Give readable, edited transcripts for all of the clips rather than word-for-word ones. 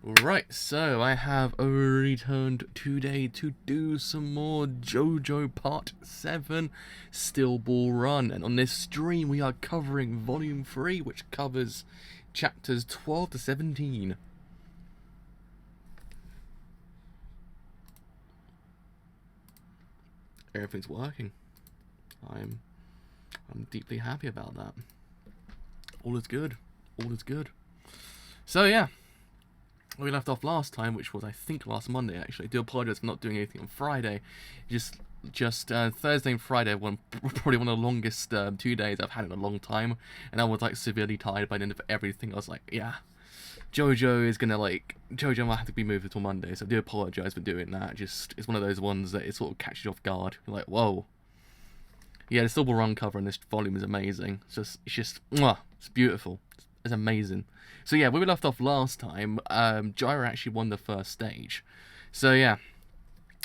Right, so I have returned today to do some more JoJo Part 7 Still Ball Run, and on this stream we are covering Volume 3, which covers chapters 12 to 17. Everything's working. I'm deeply happy about that. All is good. All is good. So yeah, we left off last time, which was I think last Monday actually. I do apologise for not doing anything on Friday. Just Thursday and Friday were probably one of the longest 2 days I've had in a long time, and I was like severely tired by the end of everything. I was like, yeah, JoJo might have to be moved until Monday, so I do apologise for doing that. Just it's one of those ones that it sort of catches you off guard. You're like, whoa. Yeah, the Still Ball Run cover in this volume is amazing. It's just, mwah, it's beautiful. It's amazing. So yeah, where we left off last time, Gyro actually won the first stage. So yeah,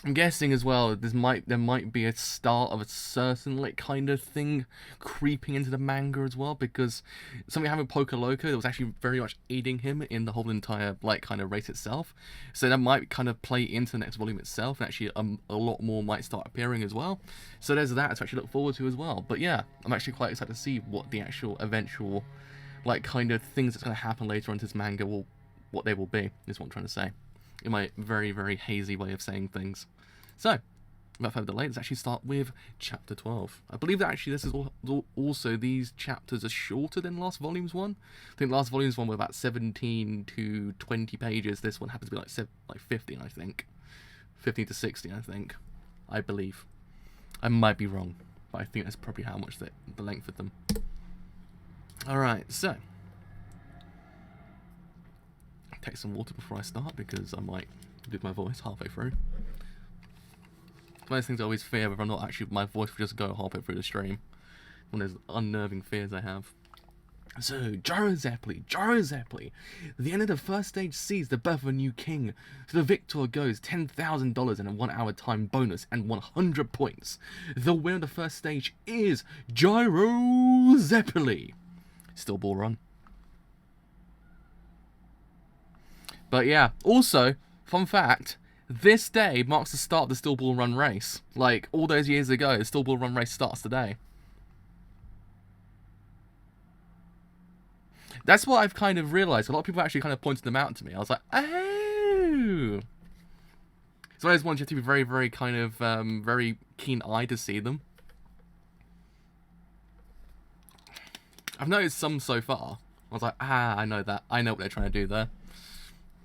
I'm guessing as well there might be a start of a certain like kind of thing creeping into the manga as well, because something happened with Poker Loco that was actually very much aiding him in the whole entire like kind of race itself. So that might kind of play into the next volume itself, and actually a lot more might start appearing as well. So there's that to actually look forward to as well. But yeah, I'm actually quite excited to see what the actual eventual like kind of things that's going to happen later on in this manga what they will be, is what I'm trying to say in my very, very hazy way of saying things. So, without further delay, let's actually start with chapter 12. I believe that actually this is also these chapters are shorter than last volume's one. I think last volume's one were about 17 to 20 pages. This one happens to be like 15, I think. 15 to 16, I think. I believe. I might be wrong, but I think that's probably how much the length of them. Alright, so take some water before I start, because I might lose my voice halfway through. One of those things I always fear, whether or not actually my voice will just go halfway through the stream. One of those unnerving fears I have. So, Gyro Zeppeli. At the end of the first stage sees the birth of a new king. To the victor goes $10,000 and a 1 hour time bonus and 100 points. The winner of the first stage is Gyro Zeppeli. Still Ball Run. But yeah, also, fun fact, this day marks the start of the Still Ball Run race. Like, all those years ago, the Still Ball Run race starts today. That's what I've kind of realised. A lot of people actually kind of pointed them out to me. I was like, oh! So I just want you to be very, very kind of, very keen-eyed to see them. I've noticed some so far. I was like, I know that. I know what they're trying to do there.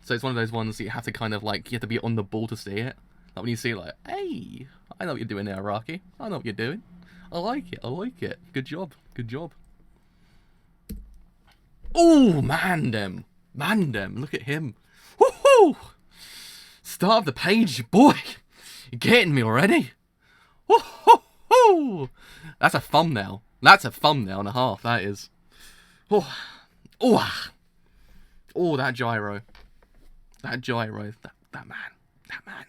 So it's one of those ones that you have to kind of like, you have to be on the ball to see it. Like when you see it, like, hey, I know what you're doing there, Rocky. I know what you're doing. I like it. I like it. Good job. Good job. Oh, Mandem. Look at him. Woohoo! Start of the page, boy. You're getting me already. Woohoo! That's a thumbnail. That's a thumbnail and a half, that is. Oh, that Gyro. That Gyro. That man.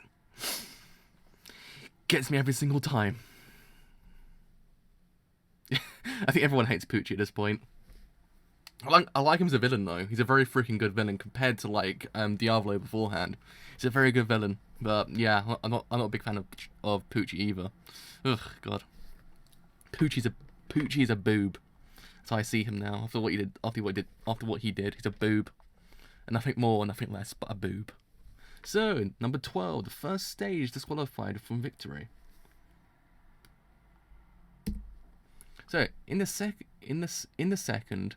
Gets me every single time. I think everyone hates Poochie at this point. I like him as a villain, though. He's a very freaking good villain compared to, like, Diavolo beforehand. He's a very good villain. But, yeah, I'm not a big fan of Poochie either. Ugh, God. Poochie's a boob. That's how I see him now. After what he did, he's a boob. And nothing more, nothing less, but a boob. So, number 12, the first stage disqualified from victory. So, in the second,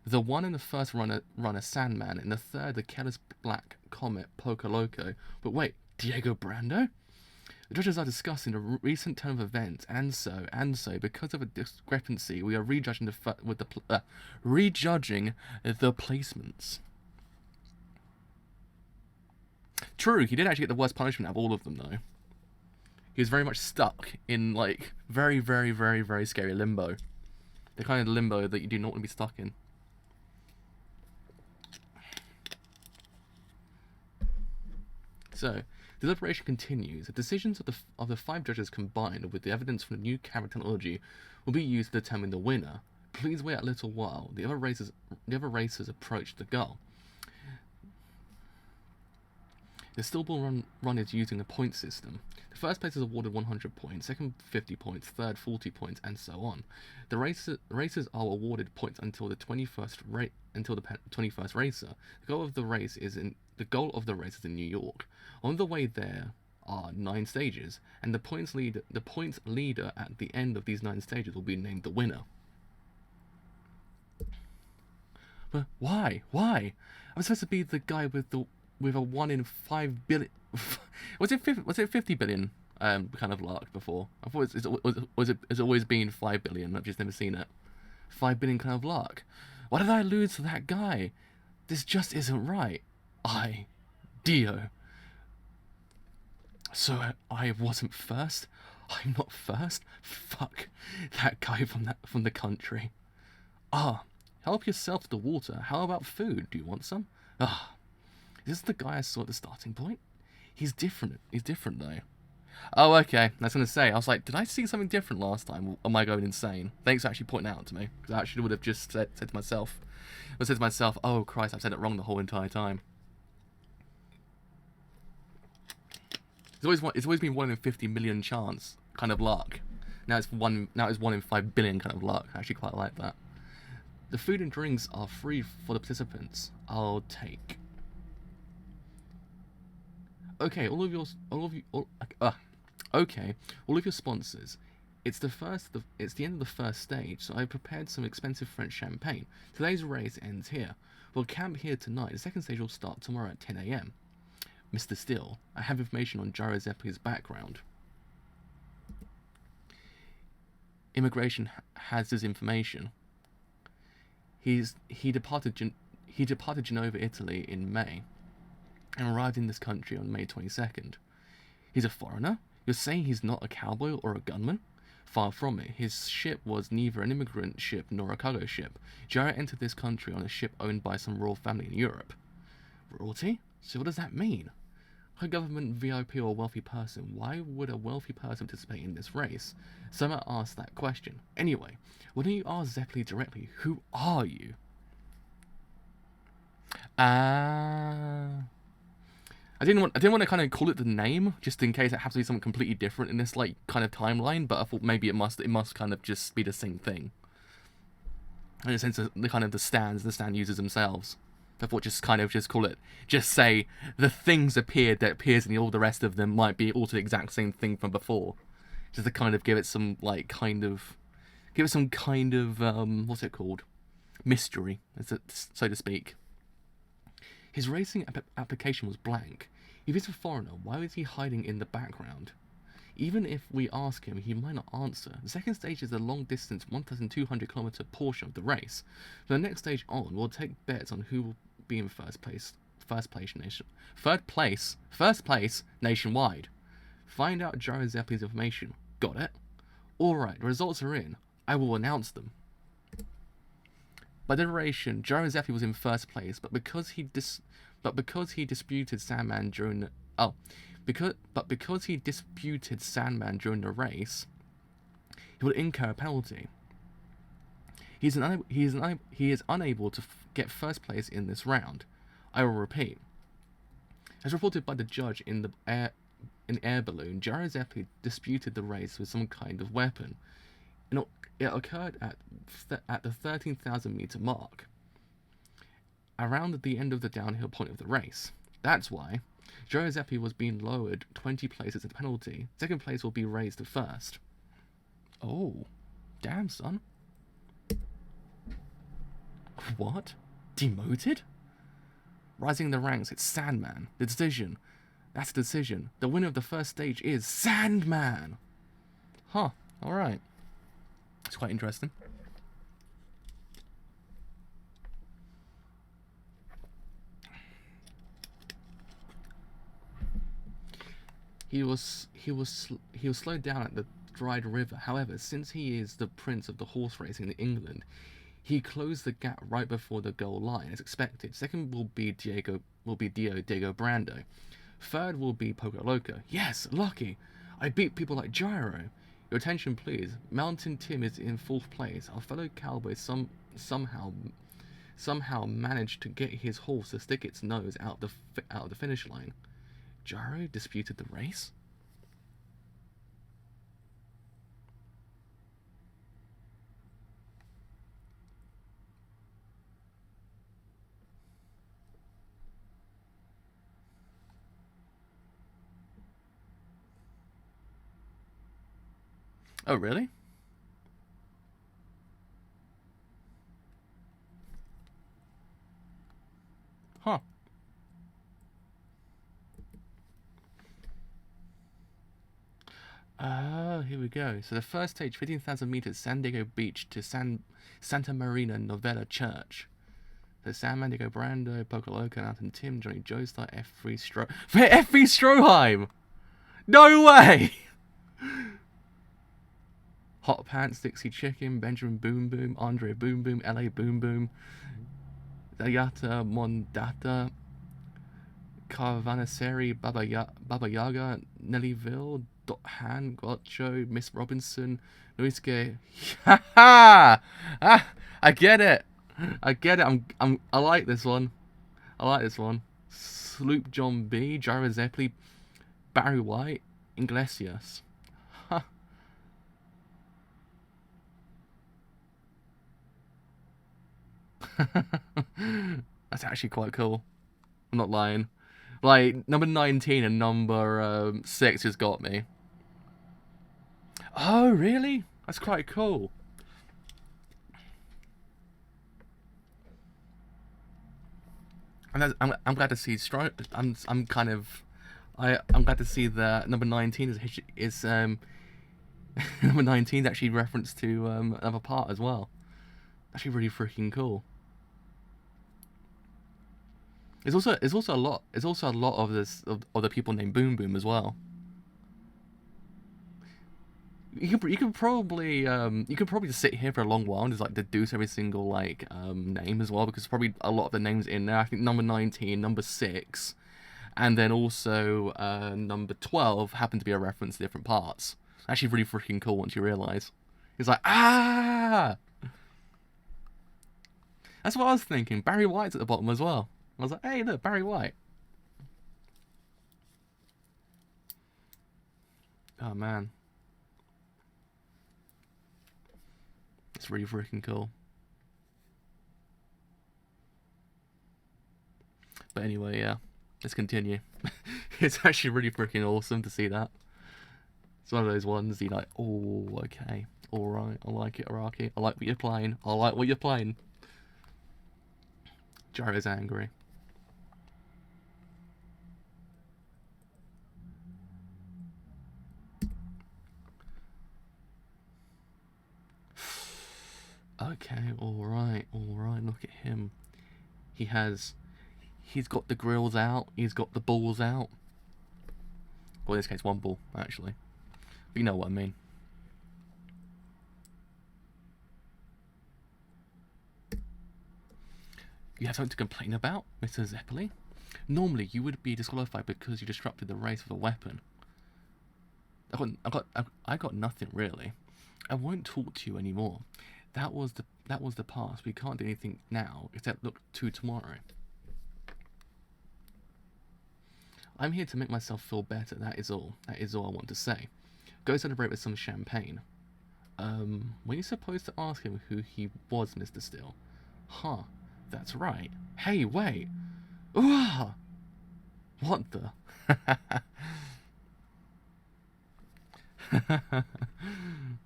the one in the first runner Sandman, in the third, the careless black comet Poker Loco. But wait, Diego Brando? The judges are discussing the recent turn of events, and so, because of a discrepancy, we are rejudging the placements. True, he did actually get the worst punishment out of all of them, though. He was very much stuck in, like, very, very, very, very scary limbo. The kind of limbo that you do not want to be stuck in. So, the deliberation continues. The decisions of the 5 judges combined with the evidence from the new camera technology will be used to determine the winner. Please wait a little while. The other racers approach the goal. The stillborn run is using a point system. The first place is awarded 100 points, second 50 points, third 40 points, and so on. The racers are awarded points until the 21st racer. The goal of the race is in New York. On the way there are 9 stages, and the points leader at the end of these 9 stages will be named the winner. But why? I'm supposed to be the guy with a 1 in 5 billion. was it 50 billion? Kind of luck before. I thought it's always been 5 billion. I've just never seen it. 5 billion kind of luck. Why did I lose to that guy? This just isn't right. Dio. So I wasn't first. I'm not first. Fuck that guy from the country. Help yourself to the water. How about food? Do you want some? Is this the guy I saw at the starting point? He's different. He's different though. Oh, okay. I was going to say, I was like, did I see something different last time? Or am I going insane? Thanks for actually pointing out to me. Because I actually would have just said to myself, oh Christ, I've said it wrong the whole entire time. It's always been 1 in 50 million chance kind of luck. Now it's 1 in 5 billion kind of luck. I actually quite like that. The food and drinks are free for the participants. I'll take. Okay, all of your sponsors. It's the end of the first stage, so I've prepared some expensive French champagne. Today's race ends here. We'll camp here tonight. The second stage will start tomorrow at 10 AM. Mr. Steele, I have information on Gyro Zeppeli's background. Immigration has his information. He departed Genova, Italy in May, and arrived in this country on May 22nd. He's a foreigner? You're saying he's not a cowboy or a gunman? Far from it. His ship was neither an immigrant ship nor a cargo ship. Gyro entered this country on a ship owned by some royal family in Europe. Royalty? So what does that mean? A government VIP or a wealthy person. Why would a wealthy person participate in this race? Someone asked that question. Anyway, why don't you ask Zeppeli directly, who are you? I didn't want to kind of call it the name, just in case it has to be something completely different in this like kind of timeline, but I thought maybe it must kind of just be the same thing. In a sense of the stand users themselves. I thought just call it, just say the things appeared that appears in all the rest of them might be also the exact same thing from before. Just to kind of give it some what's it called? Mystery, so to speak. His racing application was blank. If he's a foreigner, why was he hiding in the background? Even if we ask him, he might not answer. The second stage is the long-distance 1,200-kilometer portion of the race. For the next stage on, we'll take bets on who will be in first place nationwide. Find out Gyro Zeppeli's information. Got it? Alright, the results are in. I will announce them. By derivation, Gyro Zeppeli was in first place, but because he disputed Sandman during the race, he will incur a penalty. He is unable to get first place in this round. I will repeat. As reported by the judge in the air balloon, Gyro Zeppeli disputed the race with some kind of weapon. It occurred at the 13,000 meter mark, around the end of the downhill point of the race. That's why Gyro Zeppeli was being lowered 20 places as a penalty. Second place will be raised to first. Oh, damn, son. What? Demoted? Rising in the ranks, it's Sandman. The decision. That's the decision. The winner of the first stage is Sandman. Huh, alright. It's quite interesting. He was slowed down at the dried river. However, since he is the prince of the horse racing in England, he closed the gap right before the goal line, as expected. Second will be Diego Brando. Third will be Poco Loco. Yes, lucky. I beat people like Gyro. Your attention, please. Mountain Tim is in fourth place. Our fellow cowboy somehow managed to get his horse to stick its nose out the finish line. Gyro disputed the race? Oh, really? Huh. Oh, here we go. So the first stage, 15,000 meters, San Diego Beach to Santa Marina Novella Church. The San Diego Brando, Pocoloco, Anton Tim, Johnny Joestar, F3 F3 Stroheim! No way! Hot Pants, Dixie Chicken, Benjamin Boom Boom, Andre Boom Boom, LA Boom Boom, Dayata Mondata, Caravanseri, Baba Yaga, Nellyville, Dot Han, Gotcho, Miss Robinson, Luiske. Ha ah, I get it. I get it. I like this one. I like this one. Sloop John B, Gyro Zeppeli, Barry White, Iglesias. That's actually quite cool. I'm not lying. Like, number 19 and number 6 has got me. Oh, really? That's quite cool. And I'm glad to see I'm glad to see that number 19 is number 19 is actually referenced to another part as well. Actually, really freaking cool. There's also a lot of the people named Boom Boom as well. You could probably just sit here for a long while and just like deduce every single like name as well, because probably a lot of the names in there. I think number 19, number 6, and then also number 12 happen to be a reference to different parts. Actually, really freaking cool once you realise. It's like, ah! That's what I was thinking. Barry White's at the bottom as well. I was like, hey, look, Barry White. Oh, man. It's really freaking cool. But anyway, yeah. Let's continue. It's actually really freaking awesome to see that. It's one of those ones you're like, oh, okay. Alright, I like it, Araki. I like what you're playing. I like what you're playing. Gyro's angry. Okay, alright, look at him. He's got the grills out, he's got the balls out. Well, in this case, one ball, actually. But you know what I mean. You have something to complain about, Mr. Zeppeli? Normally, you would be disqualified because you disrupted the race with a weapon. I got nothing, really. I won't talk to you anymore. That was the past. We can't do anything now except look to tomorrow. I'm here to make myself feel better. That is all. That is all I want to say. Go celebrate with some champagne. Were you supposed to ask him who he was, Mr. Steele? Huh. That's right. Hey, wait. Ooh! What the?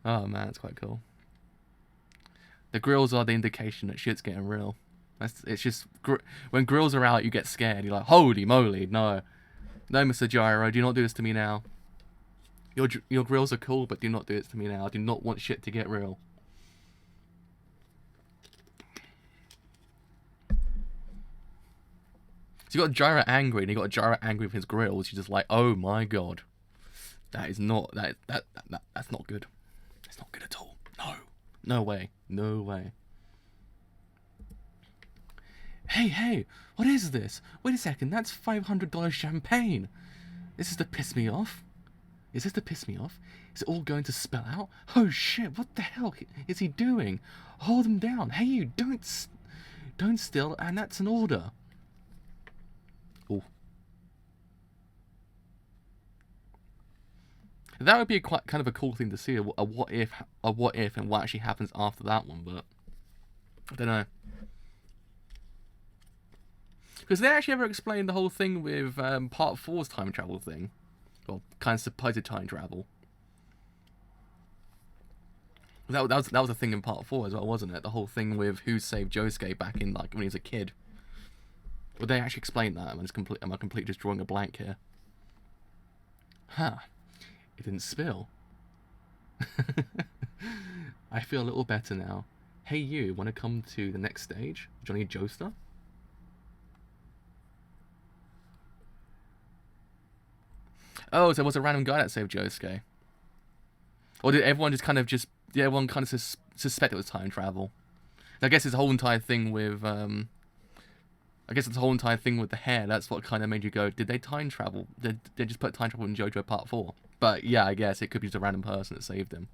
Oh man, that's quite cool. The grills are the indication that shit's getting real. It's just when grills are out, you get scared. You're like, holy moly, no, no, Mr. Gyro, do not do this to me now. Your grills are cool, but do not do this to me now. I do not want shit to get real. So you got Gyro angry, and you got Gyro angry with his grills. You're just like, oh my god, that is not that's not good. It's not good at all. No, no way, no way. Hey, what is this? Wait a second, that's $500 champagne. This is to piss me off. Is this to piss me off? Is it all going to spill out? Oh shit! What the hell is he doing? Hold him down. Hey, you don't steal, and that's an order. Oh. That would be quite kind of a cool thing to see, a what if, and what actually happens after that one. But I don't know, because they actually ever explained the whole thing with Part 4's time travel thing, or kind of supposed time travel. That was a thing in Part 4 as well, wasn't it? The whole thing with who saved Josuke back in like when he was a kid. Would they actually explain that? Am I completely just drawing a blank here? Huh. It didn't spill. I feel a little better now. Hey you, wanna come to the next stage? Johnny Joestar? Oh, so it was a random guy that saved Josuke. Or did everyone just kind of did everyone kind of suspect it was time travel? I guess it's the whole entire thing with, I guess it's the whole entire thing with the hair. That's what kind of made you go, did they time travel? Did they just put time travel in JoJo Part 4? But yeah, I guess it could be just a random person that saved him.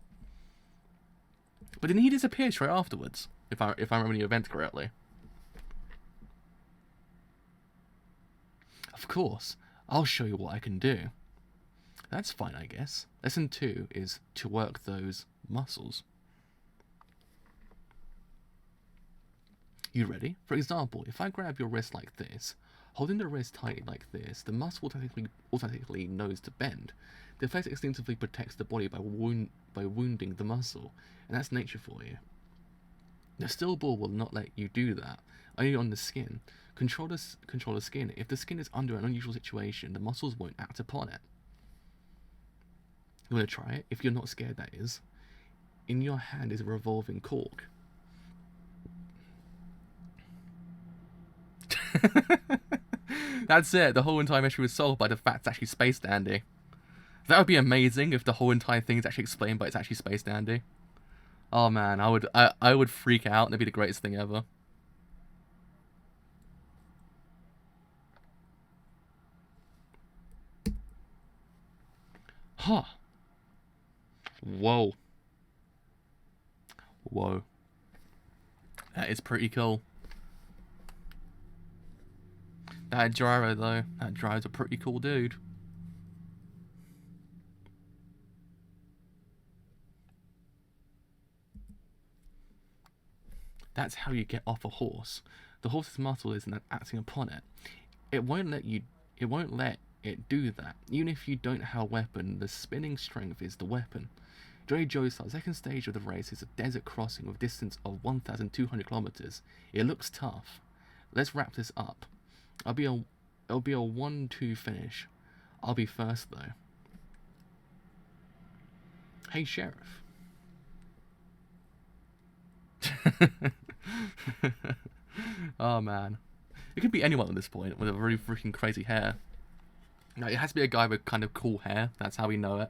But didn't he disappear straight afterwards? If I remember the event correctly. Of course, I'll show you what I can do. That's fine, I guess. Lesson 2 is to work those muscles. You ready? For example, if I grab your wrist like this, holding the wrist tight like this, the muscle automatically knows to bend. The effect instinctively protects the body by wounding the muscle, and that's nature for you. The steel ball will not let you do that, only on the skin. Control the skin. If the skin is under an unusual situation, the muscles won't act upon it. You want to try it? If you're not scared, that is. In your hand is a revolving cork. That's it. The whole entire mystery was solved by the fact it's actually Space Dandy. That would be amazing if the whole entire thing is actually explained, but it's actually Space Dandy. Oh man, I would freak out. That'd be the greatest thing ever. Huh. Whoa. Whoa. That is pretty cool. That Gyro though, that Gyro's a pretty cool dude. That's how you get off a horse. The horse's muscle isn't acting upon it. It won't let it do that. Even if you don't have a weapon, the spinning strength is the weapon. JoJo's second stage of the race is a desert crossing with a distance of 1,200 kilometers. It looks tough. Let's wrap this up. It'll be a 1-2 finish. I'll be first though. Hey Sheriff. Oh man. It could be anyone at this point with a really freaking crazy hair. No, it has to be a guy with kind of cool hair. That's how we know it.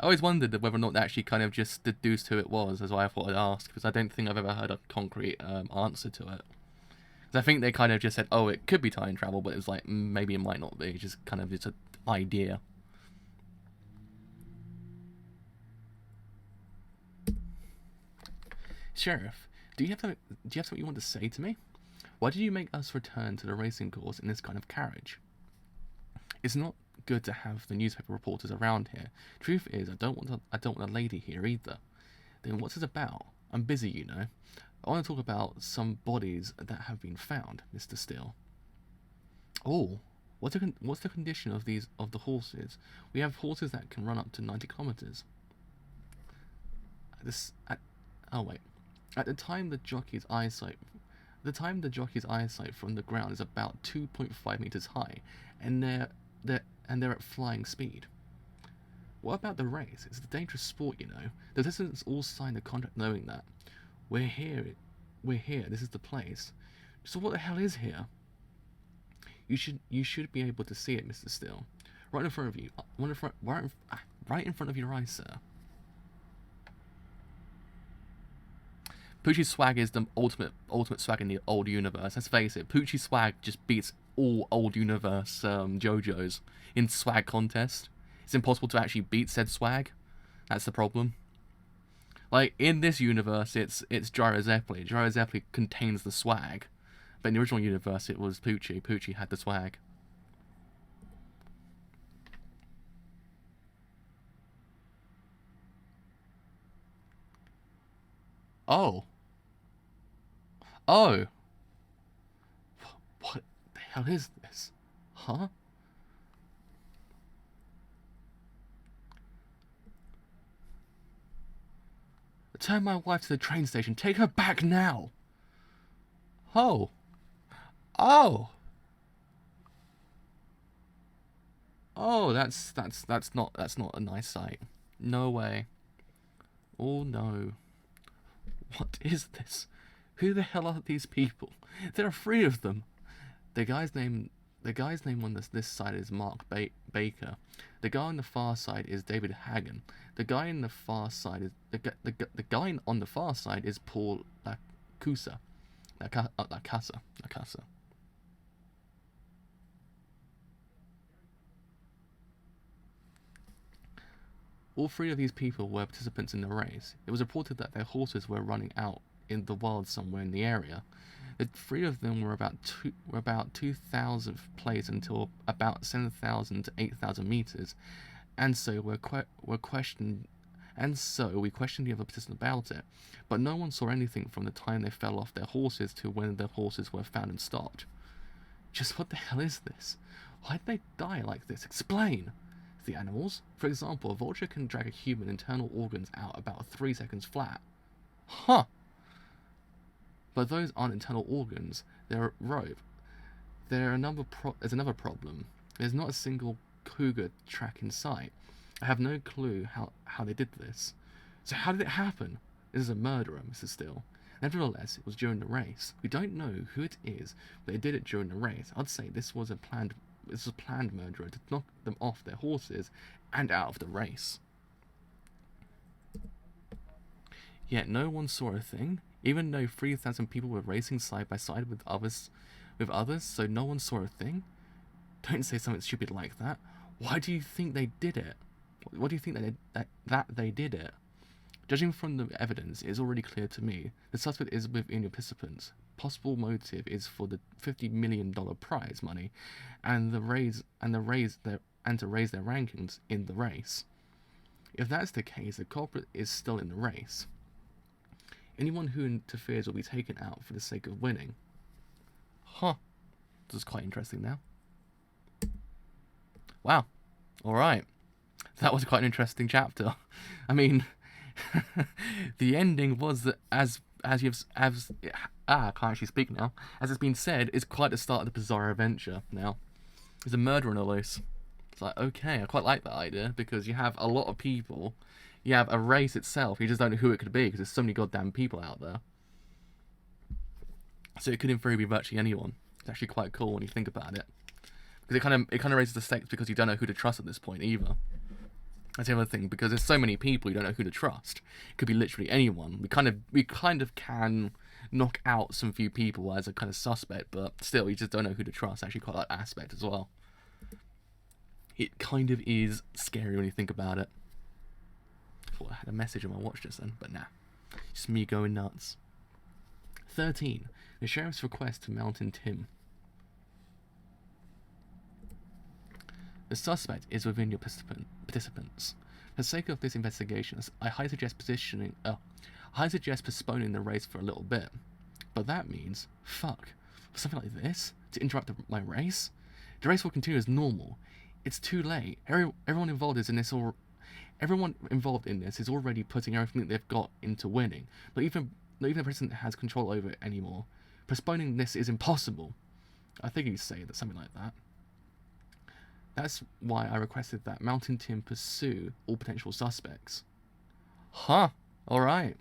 I always wondered whether or not they actually kind of just deduced who it was. That's why I thought I'd ask, because I don't think I've ever heard a concrete answer to it. Because I think they kind of just said, oh, it could be time travel, but it was like, maybe it might not be. Just kind of just an idea. Sheriff, do you have something you want to say to me? Why did you make us return to the racing course in this kind of carriage? It's not good to have the newspaper reporters around here. Truth is, I don't want a lady here either. Then what's this about? I'm busy, you know. I want to talk about some bodies that have been found, Mr. Steele. Oh, what's the condition of the horses? We have horses that can run up to 90 kilometers. Oh wait. At the time the jockey's eyesight from the ground is about 2.5 meters high, and they're at flying speed. What about the race? It's a dangerous sport, you know. The citizens all signed a contract knowing that. We're here. This is the place. So what the hell is here? You should be able to see it, Mr. Steele. Right in front of you. Right in front of your eyes, sir. Poochie's swag is the ultimate swag in the old universe. Let's face it, Poochie's swag just beats all old universe JoJo's in swag contest. It's impossible to actually beat said swag. That's the problem. Like in this universe, it's Gyro Zeppeli. Gyro Zeppeli contains the swag, But in the original universe, it was Poochie. Poochie had the swag. Oh. Oh. What the hell is this? Huh? Turn my wife to the train station. Take her back now. Oh. Oh. Oh, that's not a nice sight. No way. Oh no. What is this? Who the hell are these people? There are 3 of them. The guy's name on this side is Mark Baker. The guy on the far side is David Hagen. The guy on the far side is the guy on the far side is Paul Lacasa. All 3 of these people were participants in the race. It was reported that their horses were running out in the wild somewhere in the area. The 3 of them were about 2,000 place until about 7,000 to 8,000 meters, and so we questioned the other participants about it, but no one saw anything from the time they fell off their horses to when their horses were found and stopped. Just what the hell is this? Why did they die like this? Explain! The animals? For example, a vulture can drag a human internal organs out about 3 seconds flat. Huh! But those aren't internal organs, they're a rope. There's another problem. There's not a single cougar track in sight. I have no clue how they did this. So how did it happen? This is a murderer, Mr. Steele. Nevertheless, it was during the race. We don't know who it is, but they did it during the race. I'd say this was a planned murderer to knock them off their horses and out of the race. Yet no one saw a thing, even though 3,000 people were racing side by side with others, so no one saw a thing? Don't say something stupid like that. Why do you think they did it? What do you think that they did it? Judging from the evidence, it is already clear to me the suspect is within your participants. Possible motive is for the $50 million prize money, and to raise their rankings in the race. If that's the case, the culprit is still in the race. Anyone who interferes will be taken out for the sake of winning. Huh. This is quite interesting now. Wow. Alright. That was quite an interesting chapter. I mean, the ending was that I can't actually speak now. As it's been said, it's quite the start of the bizarre adventure now. There's a murderer on the loose. It's like, okay, I quite like that idea, because you have a lot of people. You have a race itself, you just don't know who it could be, because there's so many goddamn people out there. So it could in theory be virtually anyone. It's actually quite cool when you think about it. Because it kind of raises the stakes, because you don't know who to trust at this point either. That's the other thing, because there's so many people, you don't know who to trust. It could be literally anyone. We kind of can knock out some few people as a kind of suspect, but still, you just don't know who to trust. I actually quite like that aspect as well. It kind of is scary when you think about it. I thought I had a message on my watch just then, but nah. Just me going nuts. 13. The sheriff's request to Mountain Tim. The suspect is within your participants. For the sake of this investigation, I highly suggest postponing the race for a little bit. But that means, fuck, for something like this? To interrupt my race? The race will continue as normal. It's too late. Everyone involved in this is already putting everything that they've got into winning. Not even the president has control over it anymore. Postponing this is impossible. I think he'd say that something like that. That's why I requested that Mountain Tim pursue all potential suspects. Huh. Alright.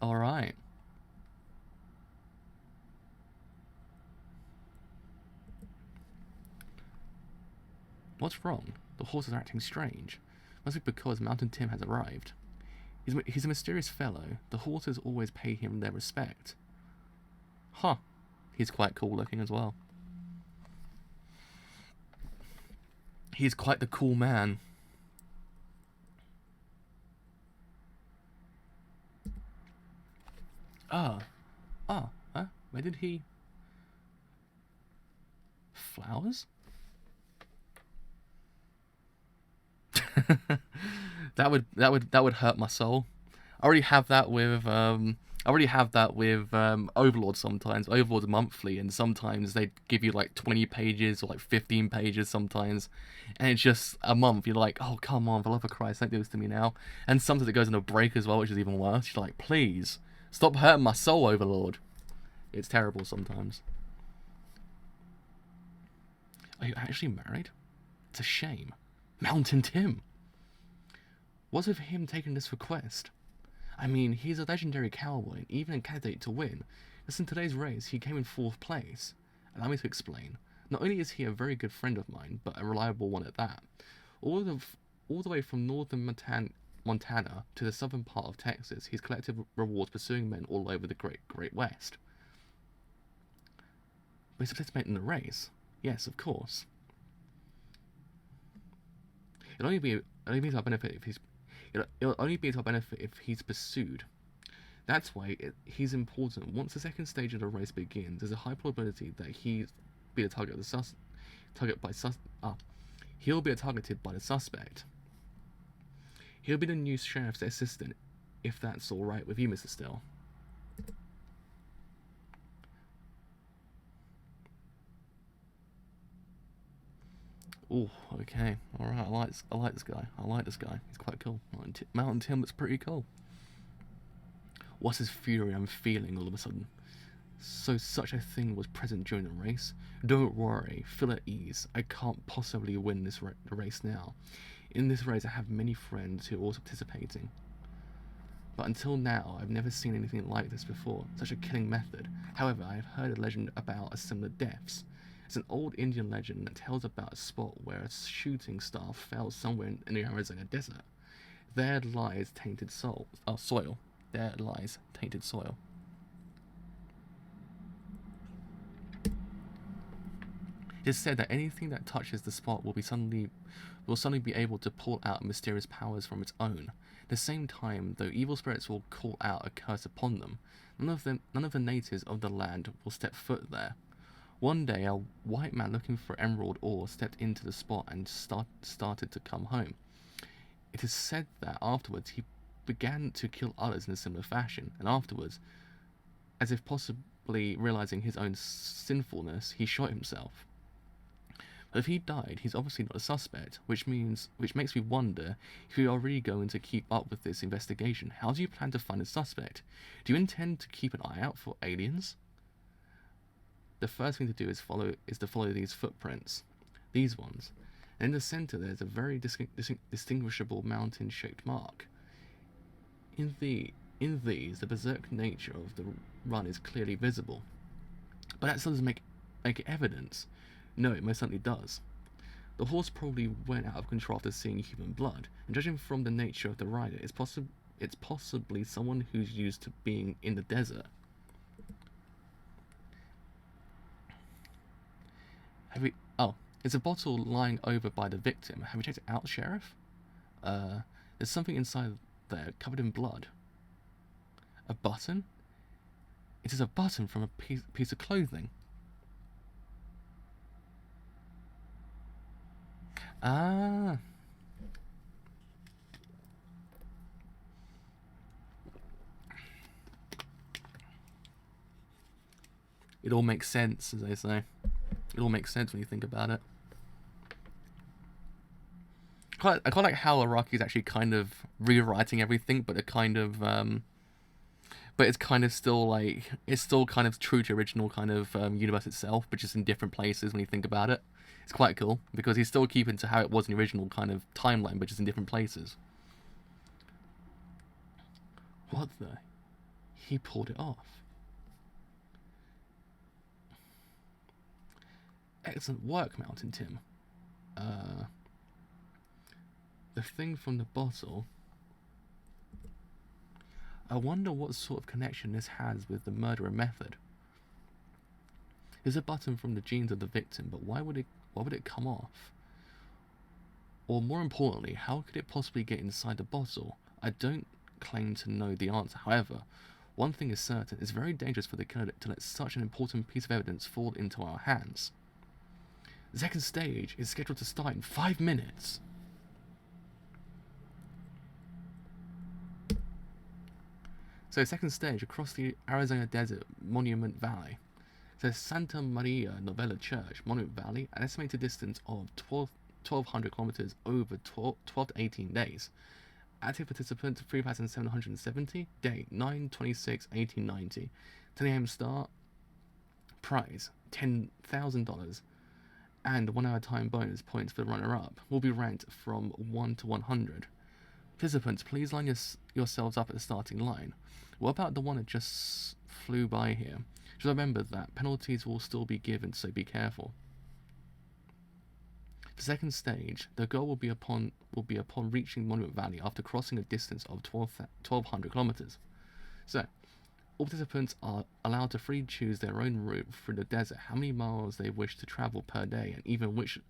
Alright. What's wrong? The horses are acting strange. Must be because Mountain Tim has arrived. He's a mysterious fellow. The horses always pay him their respect. Huh. He's quite cool looking as well. He's quite the cool man. Huh? Where did he... Flowers? that would hurt my soul. I already have that with Overlord sometimes. Overlord's monthly, and sometimes they give you like 20 pages or like 15 pages sometimes, and it's just a month. You're like, oh come on, for the love of Christ, don't do this to me now. And sometimes it goes in a break as well, which is even worse. You're like, please stop hurting my soul, Overlord. It's terrible sometimes. Are you actually married? It's a shame. Mountain Tim. What's with him taking this request? I mean, he's a legendary cowboy, and even a candidate to win. Just in today's race, he came in 4th place. Allow me to explain. Not only is he a very good friend of mine, but a reliable one at that. All the way from northern Montana to the southern part of Texas, he's collected rewards pursuing men all over the Great West. But he's participating in the race. Yes, of course. It'll only be to our benefit if he's pursued. That's why he's important. Once the second stage of the race begins, there's a high probability that he'll be targeted by the suspect. He'll be the new sheriff's assistant, if that's all right with you, Mr. Still. Oh, okay. Alright, I like this guy. He's quite cool. Mountain Tim looks pretty cool. What's this fury I'm feeling all of a sudden? So such a thing was present during the race? Don't worry, feel at ease. I can't possibly win this race now. In this race I have many friends who are also participating. But until now, I've never seen anything like this before, such a killing method. However, I have heard a legend about a similar deaths. It's an old Indian legend that tells about a spot where a shooting star fell somewhere in the Arizona desert. There lies tainted soil. There lies tainted soil. It is said that anything that touches the spot will suddenly be able to pull out mysterious powers from its own. At the same time, though evil spirits will call out a curse upon them, none of the natives of the land will step foot there. One day, a white man looking for emerald ore stepped into the spot and started to come home. It is said that afterwards he began to kill others in a similar fashion, and afterwards, as if possibly realizing his own sinfulness, he shot himself. But if he died, he's obviously not a suspect, which makes me wonder if you are really going to keep up with this investigation. How do you plan to find a suspect? Do you intend to keep an eye out for aliens? The first thing to do is to follow these footprints, these ones. And in the center, there's a very distinguishable mountain-shaped mark. In these, the berserk nature of the run is clearly visible. But that still doesn't make it evidence. No, it most certainly does. The horse probably went out of control after seeing human blood, and judging from the nature of the rider, it's possibly someone who's used to being in the desert. It's a bottle lying over by the victim. Have you checked it out, Sheriff? There's something inside there, covered in blood. A button? It is a button from a piece of clothing. Ah. It all makes sense, as they say. It all makes sense when you think about it. I quite like how Araki's actually kind of rewriting everything, but it's kind of still like, it's still kind of true to original kind of universe itself, but just in different places when you think about it. It's quite cool, because he's still keeping to how it was in the original kind of timeline, but just in different places. What the? He pulled it off. Excellent work, Mountain Tim. The thing from the bottle. I wonder what sort of connection this has with the murderer method. There's a button from the genes of the victim, but why would it come off? Or more importantly, how could it possibly get inside the bottle? I don't claim to know the answer. However, One thing is certain, it's very dangerous for the killer to let such an important piece of evidence fall into our hands. The second stage is scheduled to start in 5 minutes. So second stage, across the Arizona Desert Monument Valley. So Santa Maria Novella Church, Monument Valley, an estimated distance of 1,200 kilometers over 12 to 18 days. Active participants 3,770. Date 9/26/1890. 10 a.m. start. Prize $10,000 and 1 hour time bonus points for the runner-up. Will be ranked from 1 to 100. Participants, please line yourselves up at the starting line. What about the one that just flew by here? Just remember that penalties will still be given, so be careful. The second stage, the goal will be upon reaching Monument Valley after crossing a distance of 1,200 kilometers. So, all participants are allowed to freely choose their own route through the desert, how many miles they wish to travel per day, and even which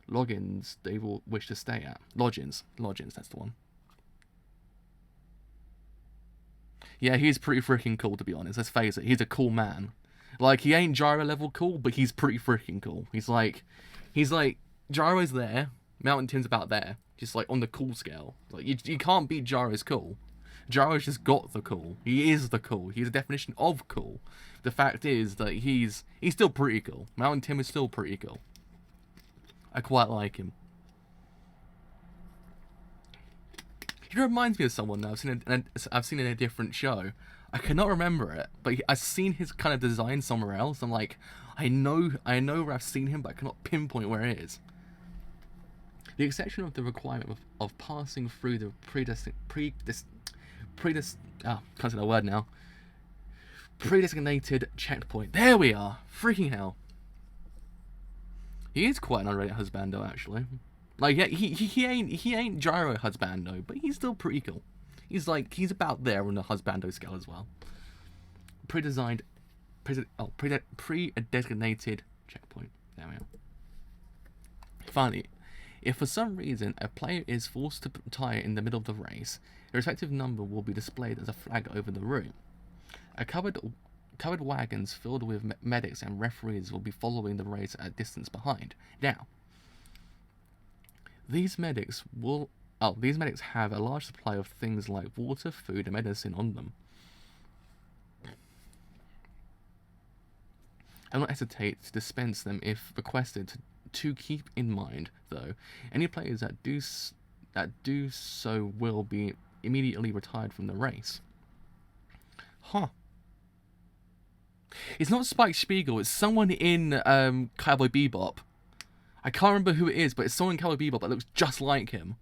lodgings they will wish to stay at. Lodgings, that's the one. Yeah, he's pretty freaking cool, to be honest. Let's face it, he's a cool man. Like, he ain't Gyro level cool, but he's pretty freaking cool. He's like, Gyro's there, Mountain Tim's about there, just like on the cool scale. Like, you can't beat Gyro's cool. Gyro's just got the cool. He is the cool. He's a definition of cool. The fact is that he's still pretty cool. Mountain Tim is still pretty cool. I quite like him. He reminds me of someone that I've seen in a different show. I cannot remember it, but I've seen his kind of design somewhere else. I'm like, I know where I've seen him, but I cannot pinpoint where it is. The exception of the requirement of passing through the can't say that word now. Predesignated checkpoint. There we are. Freaking hell. He is quite an underrated husbando, actually. Like, yeah, he ain't Gyro husbando, but he's still pretty cool. He's about there on the husbando scale as well. Predesignated checkpoint. There we are. Finally, if for some reason a player is forced to retire in the middle of the race, the respective number will be displayed as a flag over the route. A covered wagons filled with medics and referees will be following the race at a distance behind. Now, these medics have a large supply of things like water, food, and medicine on them. I will not hesitate to dispense them if requested. To keep in mind, though, any players that do so will be immediately retired from the race. Huh. It's not Spike Spiegel, it's someone in Cowboy Bebop. I can't remember who it is, but it's someone in Cowboy Bebop that looks just like him.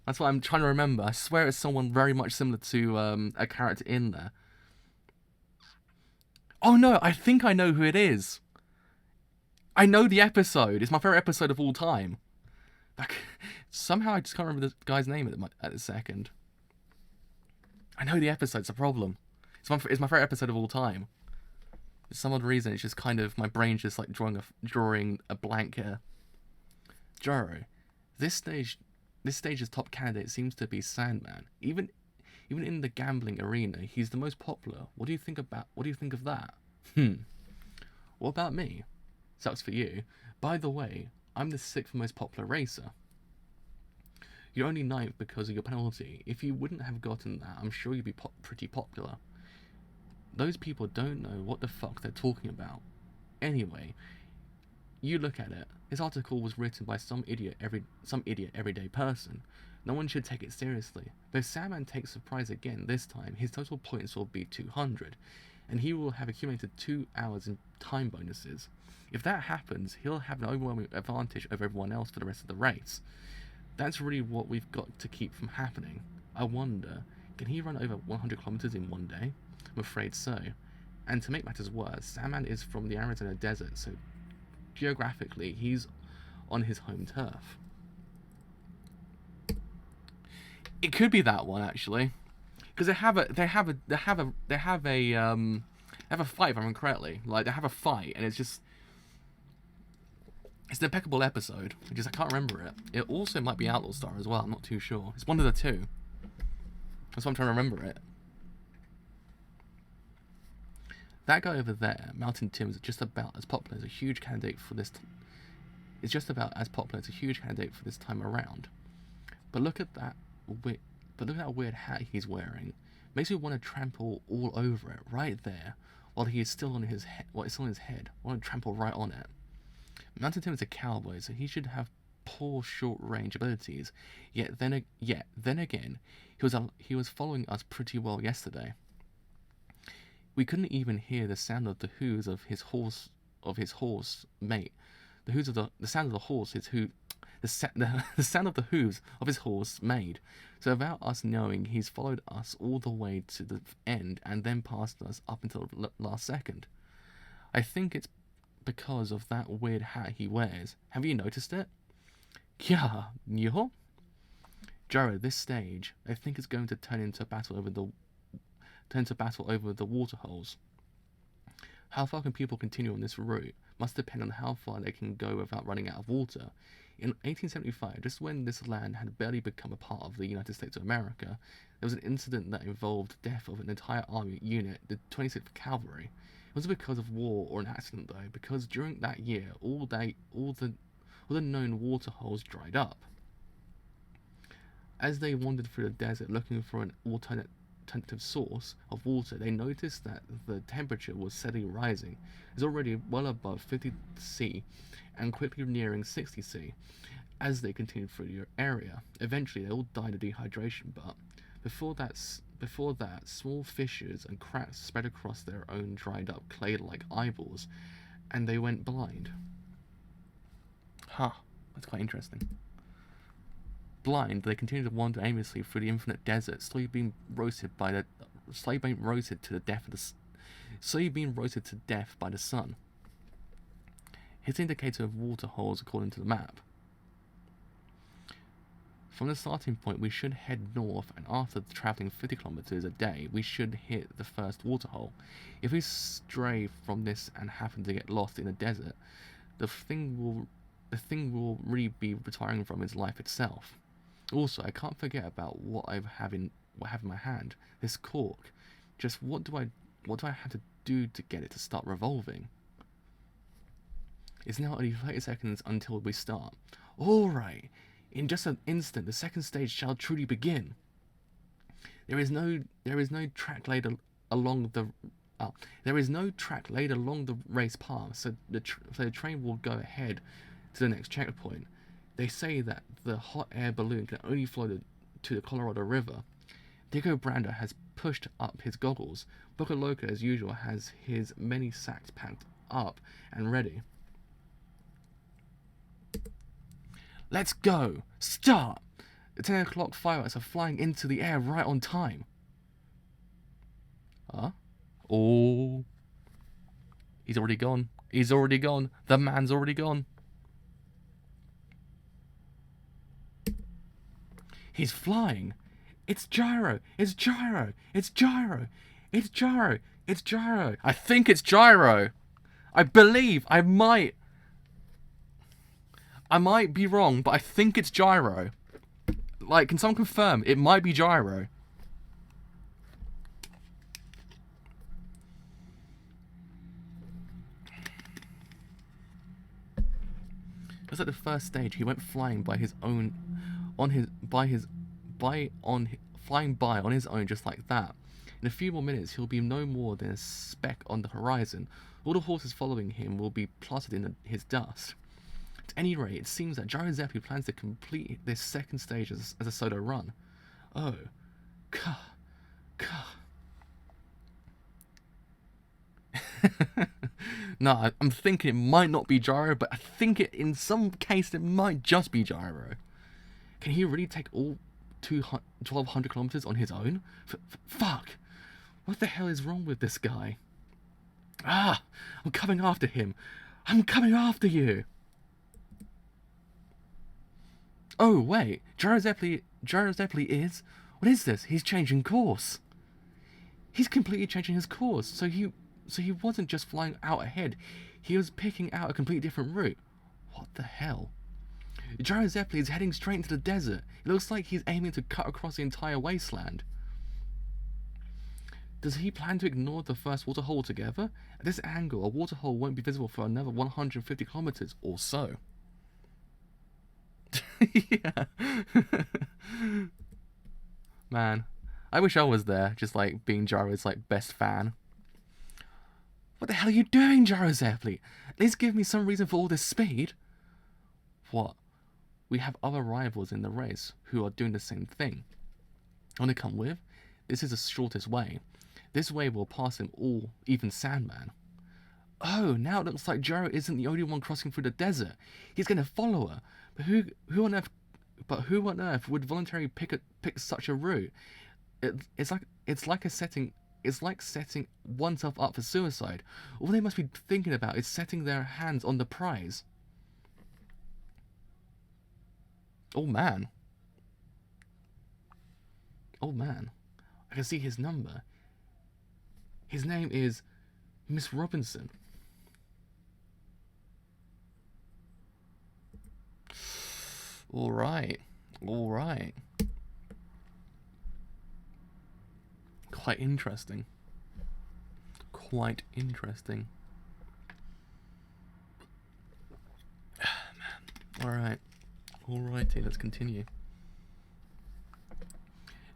That's what I'm trying to remember. I swear it's someone very much similar to a character in there. Oh no, I think I know who it is. I know the episode. It's my favorite episode of all time. Like, somehow I just can't remember the guy's name at the second. I know the episode's a problem. It's my favorite episode of all time. For some odd reason, it's just kind of my brain's just like drawing a blank here. Gyro, this stage's top candidate seems to be Sandman. Even in the gambling arena, he's the most popular. What do you think of that? What about me? Sucks for you. By the way, I'm the 6th most popular racer. You're only 9th because of your penalty. If you wouldn't have gotten that, I'm sure you'd be pretty popular. Those people don't know what the fuck they're talking about. Anyway, you look at it. This article was written by some idiot everyday person. No one should take it seriously. But if Sandman takes the prize again this time, his total points will be 200, and he will have accumulated 2 hours in time bonuses. If that happens, he'll have an overwhelming advantage over everyone else for the rest of the race. That's really what we've got to keep from happening. I wonder, can he run over 100 kilometers in one day? I'm afraid so. And to make matters worse, Sandman is from the Arizona desert, so geographically he's on his home turf. It could be that one actually, because they have a fight, if I remember correctly. Like, they have a fight, and it's an impeccable episode. I can't remember it. It also might be Outlaw Star as well. I'm not too sure. It's one of the two. That's why I'm trying to remember it. That guy over there, Mountain Tim, is just about as popular as a huge candidate for this. Is just about as popular as a huge candidate for this time around. But look at that. But look at that weird hat he's wearing. Makes me want to trample all over it right there, while he is still on his head. While it's still on his head, I want to trample right on it. Mountain Tim is a cowboy, so he should have poor short-range abilities. Yet then again, he was following us pretty well yesterday. We couldn't even hear the sound of the hooves of his horse mate. The hooves of the sound of the horse his hoo the sound of the hooves of his horse made. So without us knowing, he's followed us all the way to the end and then passed us up until the last second. I think it's because of that weird hat he wears. Have you noticed it? Yeah, yo. Gyro, this stage, I think it's going to turn into a battle over the water holes. How far can people continue on this route must depend on how far they can go without running out of water. In 1875, just when this land had barely become a part of the United States of America, there was an incident that involved the death of an entire army unit, the 26th Cavalry. It wasn't because of war or an accident though, because during that year, all the known water holes dried up. As they wandered through the desert looking for an alternative source of water, they noticed that the temperature was steadily rising. It was already well above 50 C and quickly nearing 60 C. As they continued through the area, eventually they all died of dehydration, but before that, small fissures and cracks spread across their own dried up clay-like eyeballs, and they went blind. Huh, that's quite interesting. Blind, they continued to wander aimlessly through the infinite desert, slowly being roasted to death by the sun. His indicator of water holes according to the map. From the starting point, we should head north, and after traveling 50 kilometers a day, we should hit the first water hole. If we stray from this and happen to get lost in the desert, the thing will really be retiring from its life itself. Also, I can't forget about what I have in my hand. This cork. Just what do I have to do to get it to start revolving? It's now only 30 seconds until we start. All right. In just an instant, the second stage shall truly begin. There is no track laid along the race path, so the train will go ahead to the next checkpoint. They say that the hot air balloon can only float to the Colorado River. Diego Brando has pushed up his goggles. Boca Loca, as usual, has his many sacks packed up and ready. Let's go! Start! The 10 o'clock fireworks are flying into the air right on time. Huh? Oh. He's already gone. He's already gone. The man's already gone. He's flying. It's Gyro. It's Gyro. It's Gyro. It's Gyro. It's Gyro. I think it's Gyro. I believe. I might be wrong, but I think it's Gyro. Like, can someone confirm? It might be Gyro. Just like the first stage, he went flying by his own, flying by on his own just like that. In a few more minutes, he'll be no more than a speck on the horizon. All the horses following him will be plastered in his dust. At any rate, it seems that Gyro Zeppeli plans to complete this second stage as a solo run. Oh. No, I'm thinking it might not be Gyro, but I think in some case it might just be Gyro. Can he really take all 1,200 kilometers on his own? Fuck! What the hell is wrong with this guy? Ah! I'm coming after him! I'm coming after you! Oh, wait. Gyro Zeppeli is... What is this? He's changing course. He's completely changing his course. So he wasn't just flying out ahead. He was picking out a completely different route. What the hell? Gyro Zeppeli is heading straight into the desert. It looks like he's aiming to cut across the entire wasteland. Does he plan to ignore the first waterhole altogether? At this angle, a waterhole won't be visible for another 150 kilometers or so. Yeah. Man, I wish I was there, just like being Gyro's like best fan. What the hell are you doing, Gyro's airplane? At least give me some reason for all this speed. What? We have other rivals in the race who are doing the same thing. Want to come with? This is the shortest way. This way will pass them all, even Sandman. Oh, now it looks like Gyro isn't the only one crossing through the desert. He's going to follow her. But who on earth would voluntarily pick such a route? It's like setting oneself up for suicide. All they must be thinking about is setting their hands on the prize. Oh man. Oh man. I can see his number. His name is Miss Robinson. Alright. Alright. Quite interesting. Quite interesting. Man. Alright. Alrighty, let's continue.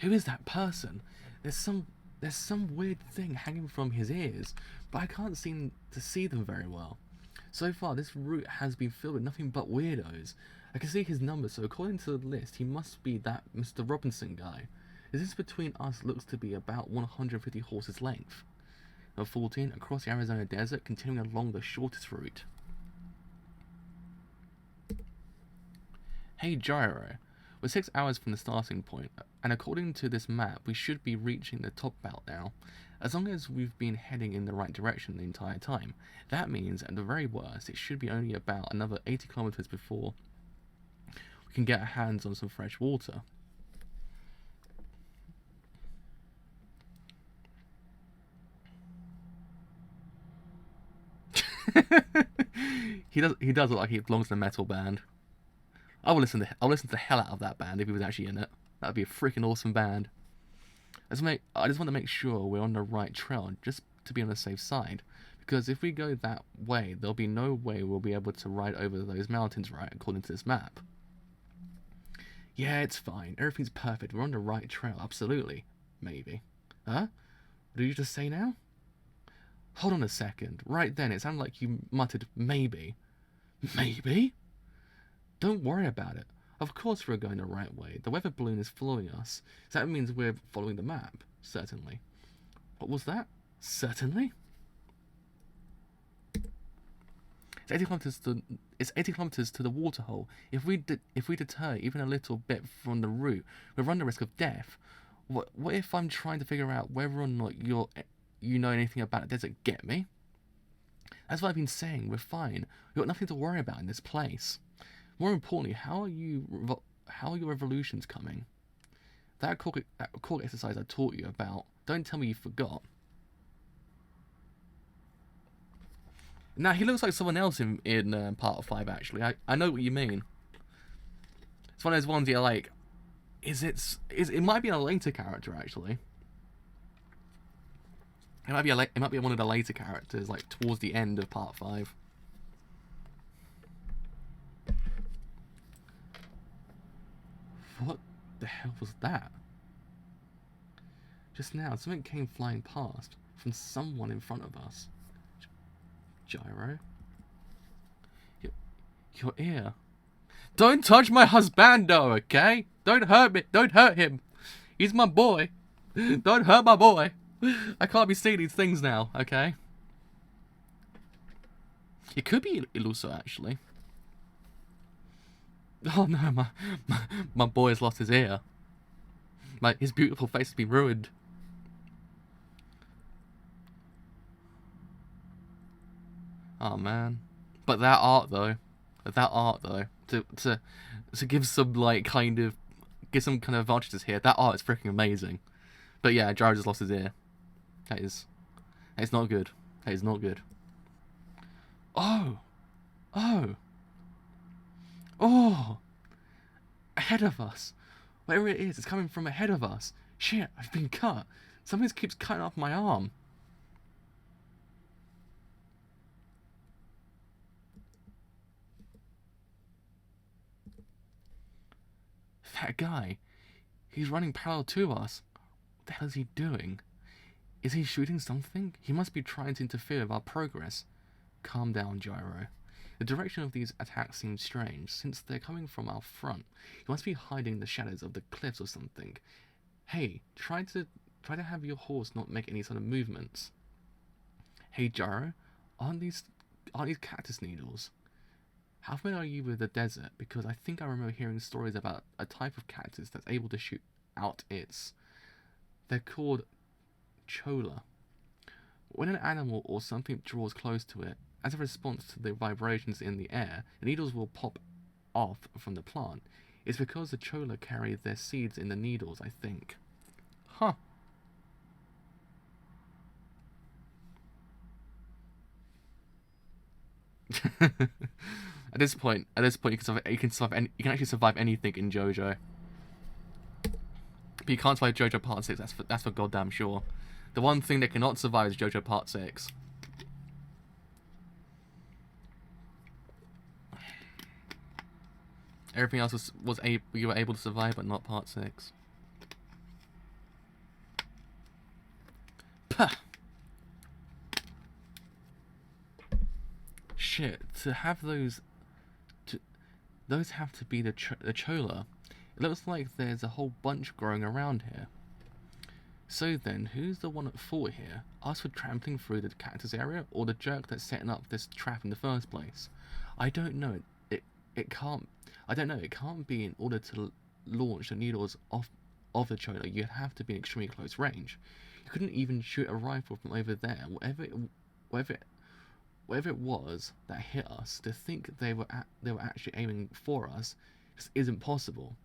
Who is that person? There's some weird thing hanging from his ears, but I can't seem to see them very well. So far, this route has been filled with nothing but weirdos. I can see his number, so according to the list, he must be that Mr. Robinson guy. The distance between us looks to be about 150 horses length. Number 14, across the Arizona desert, continuing along the shortest route. Hey Gyro, we're 6 hours from the starting point, and according to this map, we should be reaching the top belt now. As long as we've been heading in the right direction the entire time, that means at the very worst, it should be only about another 80 kilometers before we can get our hands on some fresh water. He does look like he belongs in a metal band. I'll listen to the hell out of that band if he was actually in it. That'd be a freaking awesome band. I just want to make sure we're on the right trail, just to be on the safe side. Because if we go that way, there'll be no way we'll be able to ride over those mountains, right, according to this map. Yeah, it's fine. Everything's perfect. We're on the right trail, absolutely. Maybe. Huh? What did you just say now? Hold on a second. Right then, it sounded like you muttered, maybe. Maybe? Don't worry about it. Of course we're going the right way. The weather balloon is following us. So that means we're following the map. Certainly. What was that? Certainly? It's 80 kilometers to the waterhole. If we deter even a little bit from the route, we run the risk of death. What if I'm trying to figure out whether or not you know anything about the desert? Get me? That's what I've been saying. We're fine. We've got nothing to worry about in this place. More importantly, how are your revolutions coming? That core exercise I taught you about. Don't tell me you forgot. Now he looks like someone else in part 5. Actually, I know what you mean. It's one of those ones you're like, it might be a later character actually. It might be one of the later characters, like towards the end of part 5. What the hell was that? Just now, something came flying past from someone in front of us. Gyro? Your ear. Don't touch my husbando, okay? Don't hurt me. Don't hurt him. He's my boy. Don't hurt my boy. I can't be seeing these things now, okay? It could be Iluso, actually. Oh no, my boy has lost his ear. His beautiful face has been ruined. Oh man. But that art though, to give some kind of advantages here. That art is freaking amazing. But yeah, Gyro just lost his ear. That is not good. That is not good. Oh. Ahead of us. Whatever it is, it's coming from ahead of us. Shit, I've been cut. Something keeps cutting off my arm. That guy. He's running parallel to us. What the hell is he doing? Is he shooting something? He must be trying to interfere with our progress. Calm down, Gyro. The direction of these attacks seems strange, since they're coming from our front. He must be hiding in the shadows of the cliffs or something. Hey, try to have your horse not make any sort of movements. Hey, Gyro, aren't these cactus needles? How familiar are you with the desert? Because I think I remember hearing stories about a type of cactus that's able to shoot out its... They're called chola. When an animal or something draws close to it, as a response to the vibrations in the air, the needles will pop off from the plant. It's because the chola carry their seeds in the needles, I think. Huh. At this point, you can actually survive anything in JoJo. But you can't survive JoJo Part 6. That's for goddamn sure. The one thing that cannot survive is JoJo Part 6. Everything else you were able to survive, but not Part 6. Puh. Shit. To have those have to be the chola. It looks like there's a whole bunch growing around here. So then, who's the one at fault here? Us for trampling through the cactus area, or the jerk that's setting up this trap in the first place? I don't know. It can't. I don't know. It can't be. In order to launch the needles off of the chola, you'd have to be in extremely close range. You couldn't even shoot a rifle from over there. Whatever it was that hit us, to think they were actually aiming for us just isn't possible.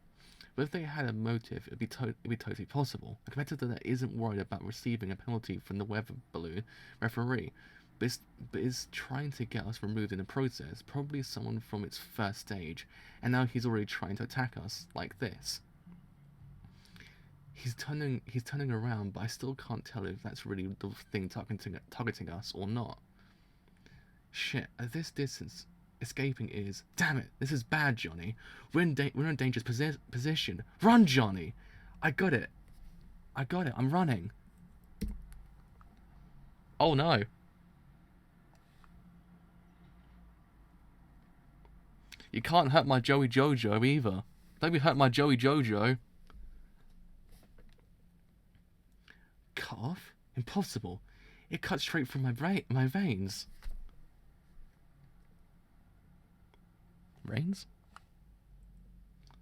But if they had a motive, it'd be totally possible. A competitor that isn't worried about receiving a penalty from the weather balloon referee, but is trying to get us removed in the process, probably someone from its first stage, and now he's already trying to attack us like this. He's turning around, but I still can't tell if that's really the thing targeting us or not. Shit, at this distance, escaping is... Damn it, this is bad, Johnny. We're in a dangerous position. Run, Johnny! I got it, I'm running. Oh no. You can't hurt my Joey Jojo either. Don't be hurt my Joey Jojo. Cut off? Impossible. It cuts straight through my veins. Reins?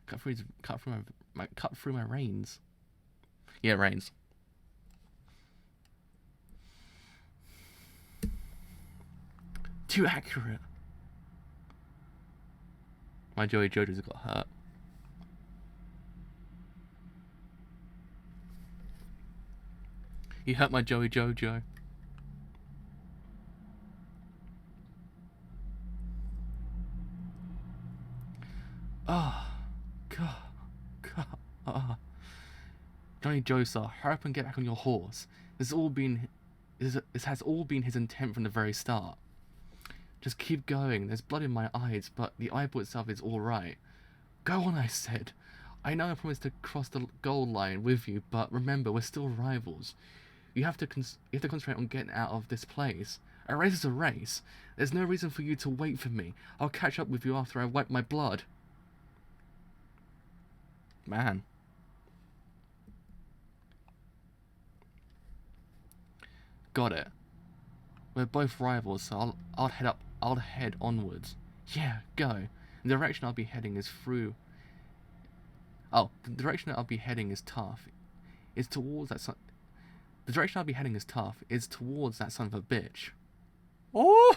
Cut through my reins. Yeah, reins. Too accurate. My Joey Jojo's got hurt. You hurt my Joey Jojo. Johnny Joestar, hurry up and get back on your horse. This has all been his intent from the very start. Just keep going. There's blood in my eyes, but the eyeball itself is alright. Go on, I said. I know I promised to cross the goal line with you, but remember, we're still rivals. You have to concentrate on getting out of this place. A race is a race. There's no reason for you to wait for me. I'll catch up with you after I wipe my blood. Man. Got it. We're both rivals, so I'll head onwards. Yeah, go. The direction I'll be heading is through... Oh, the direction I'll be heading is tough. It's towards that son... The direction I'll be heading is tough. It's towards that son of a bitch. Oh!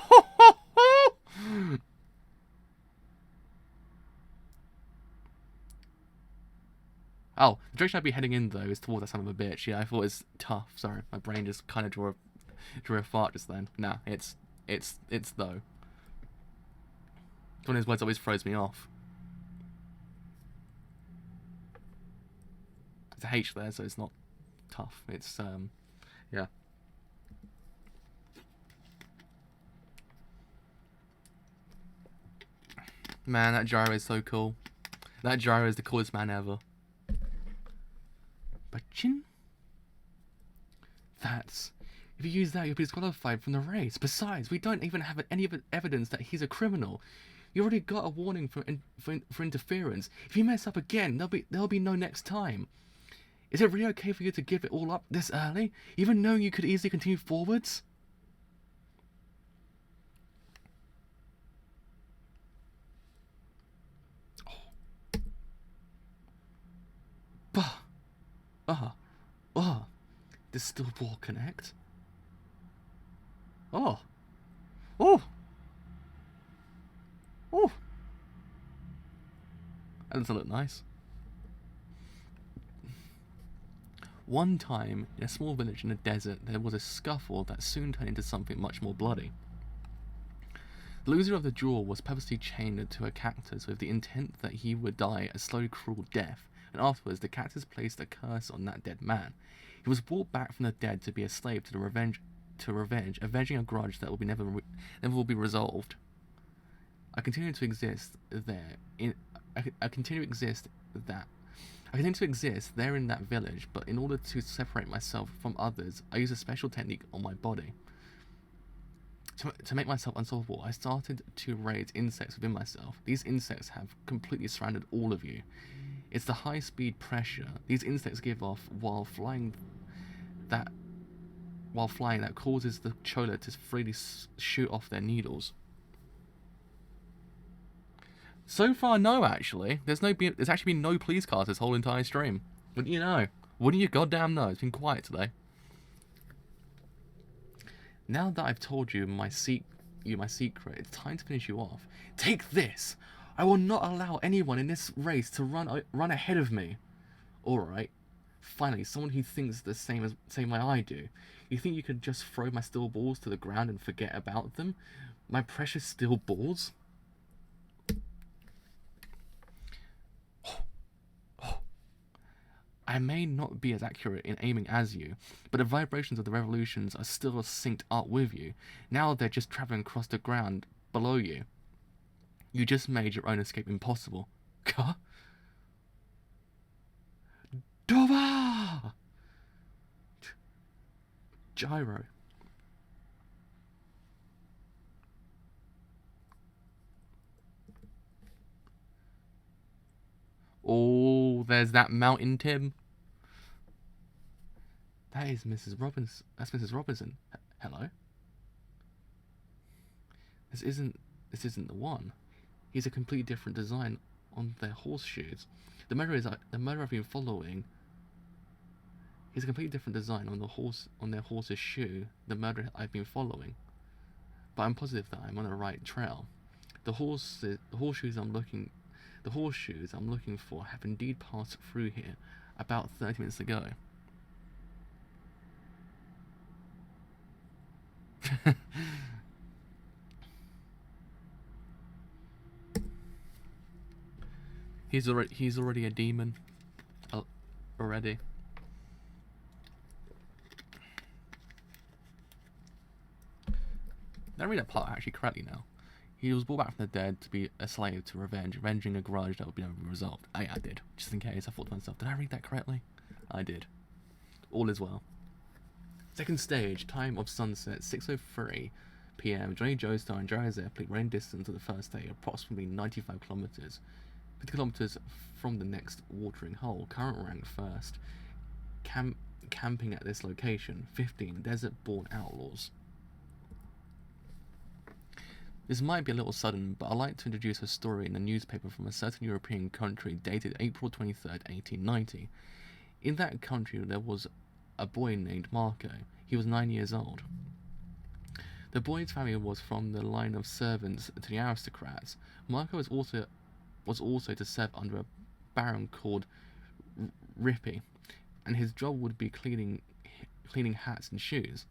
Oh, the direction I'll be heading in, though, is towards that son of a bitch. Yeah, I thought it's tough. Sorry, my brain just kind of drew a fart just then. Nah, it's though. One of his words always throws me off. There's a H there, so it's not tough. It's yeah. Man, that Gyro is so cool. That Gyro is the coolest man ever. But that's... If you use that, you'll be disqualified from the race. Besides, we don't even have any evidence that he's a criminal. You already got a warning for interference. If you mess up again, there'll be no next time. Is it really okay for you to give it all up this early, even knowing you could easily continue forwards? Does still ball connect? Oh. Oh. Oh. That doesn't look nice. One time, in a small village in the desert, there was a scuffle that soon turned into something much more bloody. The loser of the duel was purposely chained to a cactus with the intent that he would die a slow, cruel death, and afterwards the cactus placed a curse on that dead man. He was brought back from the dead to be a slave to revenge, avenging a grudge that will never will be resolved. I continue to exist there in that village, but in order to separate myself from others, I use a special technique on my body. To make myself unsolvable, I started to raise insects within myself. These insects have completely surrounded all of you. It's the high-speed pressure these insects give off while flying that causes the chola to freely shoot off their needles. So far, no, actually. There's actually been no police cars this whole entire stream. Wouldn't you know? Wouldn't you goddamn know? It's been quiet today. Now that I've told you my secret, it's time to finish you off. Take this! I will not allow anyone in this race to run ahead of me. Alright. Finally, someone who thinks the same way I do. You think you could just throw my steel balls to the ground and forget about them? My precious steel balls? I may not be as accurate in aiming as you, but the vibrations of the revolutions are still synced up with you. Now they're just travelling across the ground below you. You just made your own escape impossible. Ka? Dova! Gyro. Oh, there's that mountain, Tim. That is Mrs. Robinson. That's Mrs. Robinson. Hello. This isn't the one. He's a completely different design on their horseshoes. The murderer I've been following. He's a completely different design on their horse's shoe. The murderer I've been following. But I'm positive that I'm on the right trail. The horseshoes I'm looking for have indeed passed through here about 30 minutes ago. He's already a demon. Already. Let me read that part actually correctly now. He was brought back from the dead to be a slave to avenging a grudge that would never be resolved. I did. Just in case, I thought to myself, did I read that correctly? I did. All is well. Second stage, time of sunset, 6:03 p.m. Johnny Joe's star and Gyro's airplane rain distance of the first day, approximately 95 kilometers. 50 kilometers from the next watering hole. Current rank first. Camping at this location. 15 desert-born outlaws. This might be a little sudden, but I'd like to introduce a story in a newspaper from a certain European country dated April 23rd, 1890. In that country, there was a boy named Marco. He was 9 years old. The boy's family was from the line of servants to the aristocrats. Marco was also to serve under a baron called Rippy, and his job would be cleaning hats and shoes.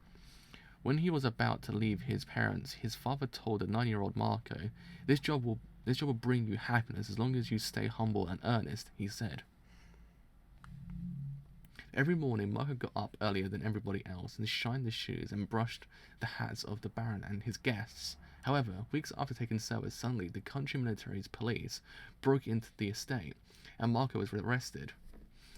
When he was about to leave his parents, his father told the 9-year-old Marco, This job will bring you happiness as long as you stay humble and earnest," he said. Every morning, Marco got up earlier than everybody else and shined the shoes and brushed the hats of the Baron and his guests. However, weeks after taking service, suddenly the country military's police broke into the estate, and Marco was arrested.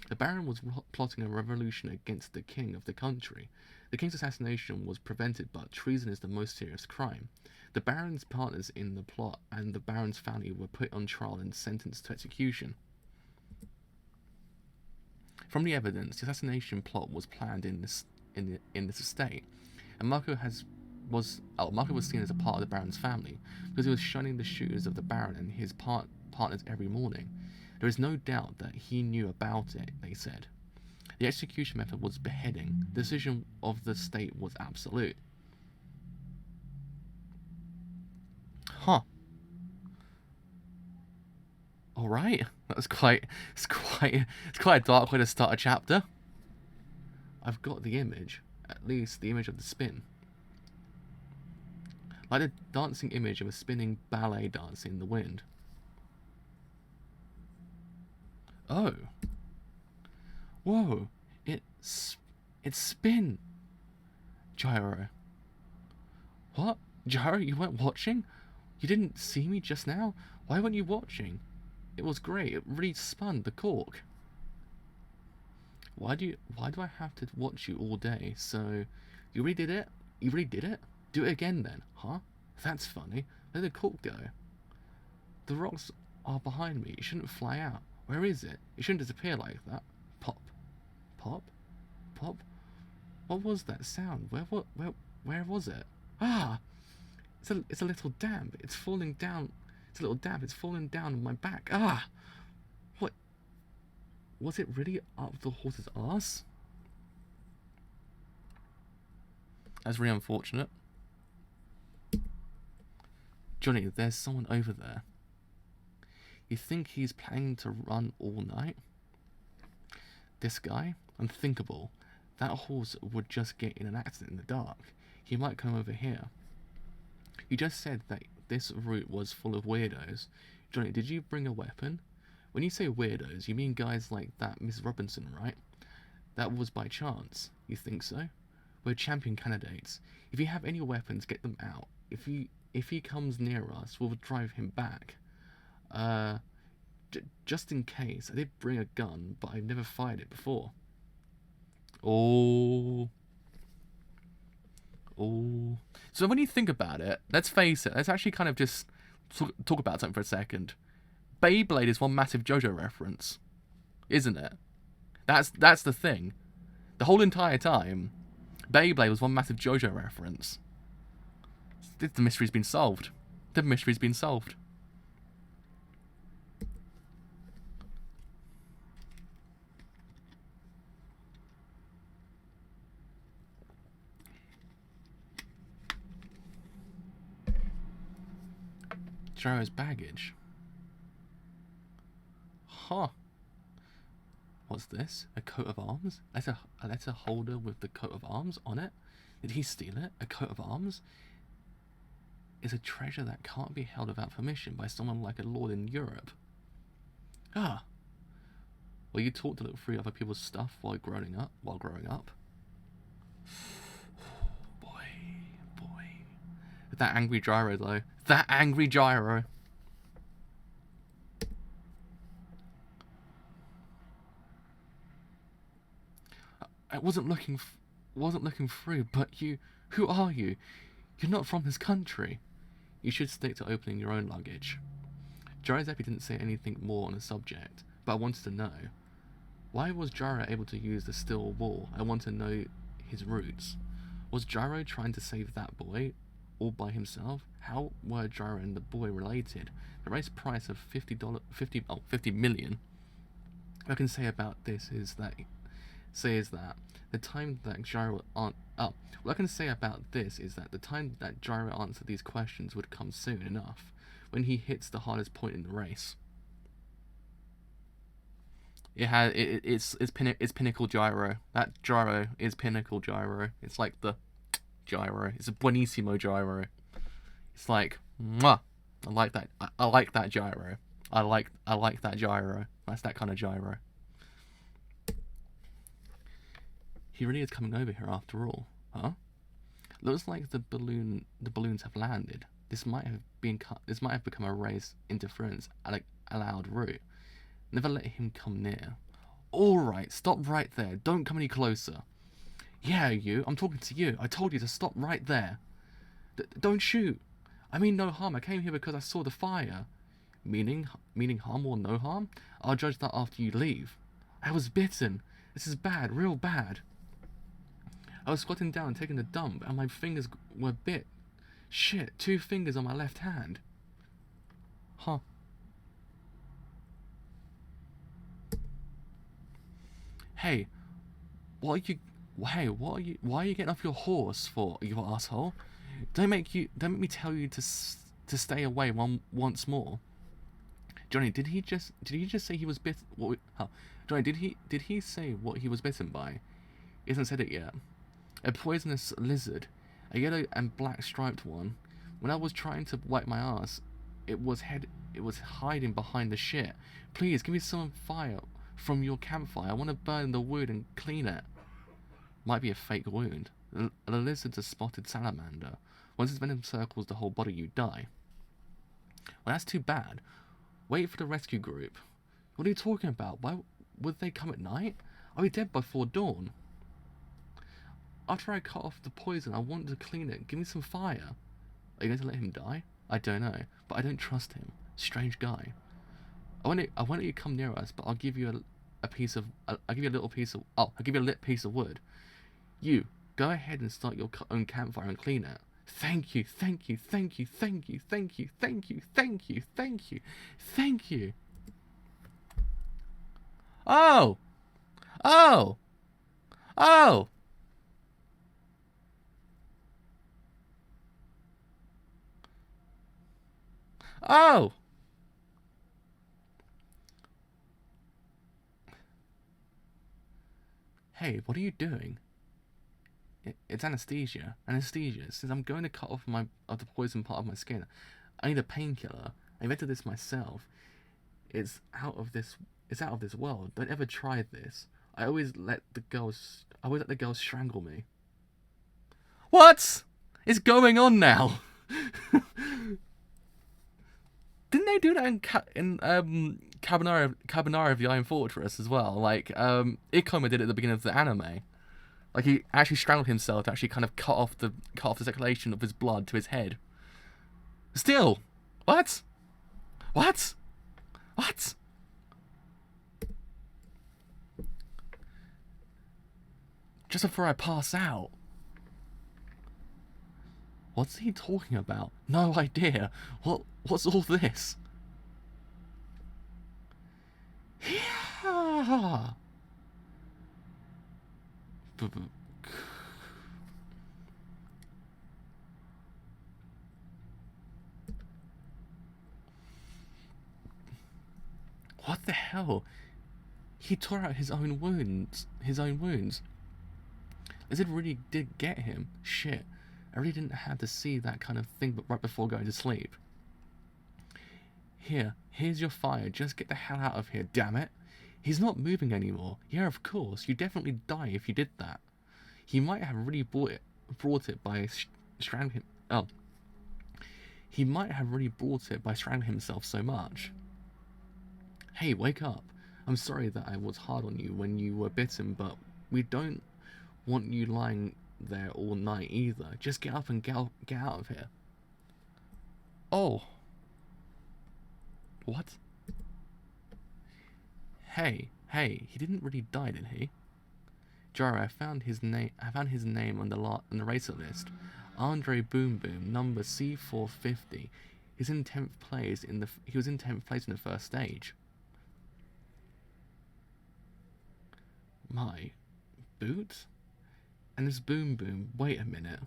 The Baron was plotting a revolution against the king of the country. The king's assassination was prevented, but treason is the most serious crime. The Baron's partners in the plot and the Baron's family were put on trial and sentenced to execution. From the evidence, the assassination plot was planned in this estate, and Marco was seen as a part of the Baron's family because he was shining the shoes of the Baron and his partners every morning. There is no doubt that he knew about it, they said. The execution method was beheading. The decision of the state was absolute. Huh. Alright. It's quite a dark way to start a chapter. I've got the image. At least the image of the spin. Like a dancing image of a spinning ballet dancing in the wind. Oh. Whoa. It's spin. Gyro. What? Gyro, you weren't watching? You didn't see me just now? Why weren't you watching? It was great. It really spun the cork. Why do I have to watch you all day? So, you really did it? You really did it? Do it again then, huh? That's funny. Let the cork go. The rocks are behind me. It shouldn't fly out. Where is it? It shouldn't disappear like that. Pop. Pop? Pop? What was that sound? Where was it? Ah! It's a little damp. It's falling down. It's a little damp. It's falling down on my back. Ah! What? Was it really up the horse's arse? That's really unfortunate. Johnny, there's someone over there. You think he's planning to run all night? This guy? Unthinkable. That horse would just get in an accident in the dark. He might come over here. You just said that this route was full of weirdos. Johnny, did you bring a weapon? When you say weirdos, you mean guys like that Miss Robinson, right? That was by chance. You think so? We're champion candidates. If you have any weapons, get them out. If he comes near us, we'll drive him back. Just in case, I did bring a gun, but I've never fired it before. Oh. So when you think about it, let's face it, let's actually kind of just talk about something for a second. Beyblade is one massive JoJo reference, isn't it? That's the thing. The whole entire time, Beyblade was one massive JoJo reference. The mystery's been solved. The mystery's been solved. Gyro's baggage. Huh. What's this? A coat of arms? A letter holder with the coat of arms on it? Did he steal it? A coat of arms is a treasure that can't be held without permission by someone like a lord in Europe. Ah. Were you taught to look through other people's stuff while growing up? Boy. That angry Gyro, though. That angry Gyro. I wasn't looking through, but you... Who are you? You're not from this country. You should stick to opening your own luggage. Gyro's happy didn't say anything more on the subject, but I wanted to know. Why was Gyro able to use the steel wall? I want to know his roots. Was Gyro trying to save that boy all by himself? How were Gyro and the boy related? The race price of $50 million. What I can say about this is that the time that Gyro what I can say about this is that the time that Gyro answered these questions would come soon enough, when he hits the hardest point in the race. It's pinnacle Gyro. That Gyro is pinnacle Gyro. It's like the Gyro. It's a buonissimo Gyro. It's like, mwah. I like that. I like that Gyro. I like that Gyro. That's that kind of Gyro. He really is coming over here after all, huh? Looks like the balloons have landed. This might have become a race interference allowed route. Never let him come near. Alright, stop right there. Don't come any closer. Yeah, you. I'm talking to you. I told you to stop right there. Don't shoot. I mean no harm. I came here because I saw the fire. Meaning harm or no harm? I'll judge that after you leave. I was bitten. This is bad, real bad. I was squatting down taking a dump and my fingers were bit. Shit, 2 fingers on my left hand. Huh. Hey, why are you getting off your horse for, you asshole? Don't make me tell you to stay away once more. Johnny, did he just say he was bitten? Johnny, did he say what he was bitten by? He hasn't said it yet. A poisonous lizard, a yellow and black striped one. When I was trying to wipe my ass, it was hiding behind the shit. Please give me some fire from your campfire. I want to burn the wood and clean it. Might be a fake wound. The lizard's a spotted salamander. Once its venom circles the whole body, you die. Well, that's too bad. Wait for the rescue group. What are you talking about? Why would they come at night? I'll be dead before dawn. After I cut off the poison, I want to clean it. Give me some fire. Are you going to let him die? I don't know, but I don't trust him. Strange guy. I won't let you come near us, but I'll give you a little piece of wood. You go ahead and start your own campfire and clean it. Thank you, thank you, thank you, thank you, thank you, thank you, thank you, thank you, thank you. Oh, oh, oh. Oh! Hey, what are you doing? It's anesthesia. Anesthesia. Since I'm going to cut off the poison part of my skin, I need a painkiller. I invented this myself. It's out of this world. Don't ever try this. I always let the girls strangle me. What is going on now? Didn't they do that in Carbonara of the Iron Fortress as well? Like, Ikoma did it at the beginning of the anime. Like, he actually strangled himself to actually kind of cut off the circulation of his blood to his head. Still, what? What? What? Just before I pass out. What's he talking about? No idea. What's all this? Yeah. What the hell? He tore out his own wounds. Lizard really did get him. Shit. I really didn't have to see that kind of thing but right before going to sleep. Here's your fire. Just get the hell out of here, damn it. He's not moving anymore. Yeah, of course. You'd definitely die if you did that. He might have really brought it by strangling him. Oh. He might have really brought it by strangling himself so much. Hey, wake up. I'm sorry that I was hard on you when you were bitten, but we don't want you lying there all night either. Just get up and get out of here. Oh. What? Hey, he didn't really die, did he? Gyro, I found his name on the racer list. Andre Boom Boom, number C450. He was in 10th place in the first stage. My boot? And this Boom Boom, wait a minute.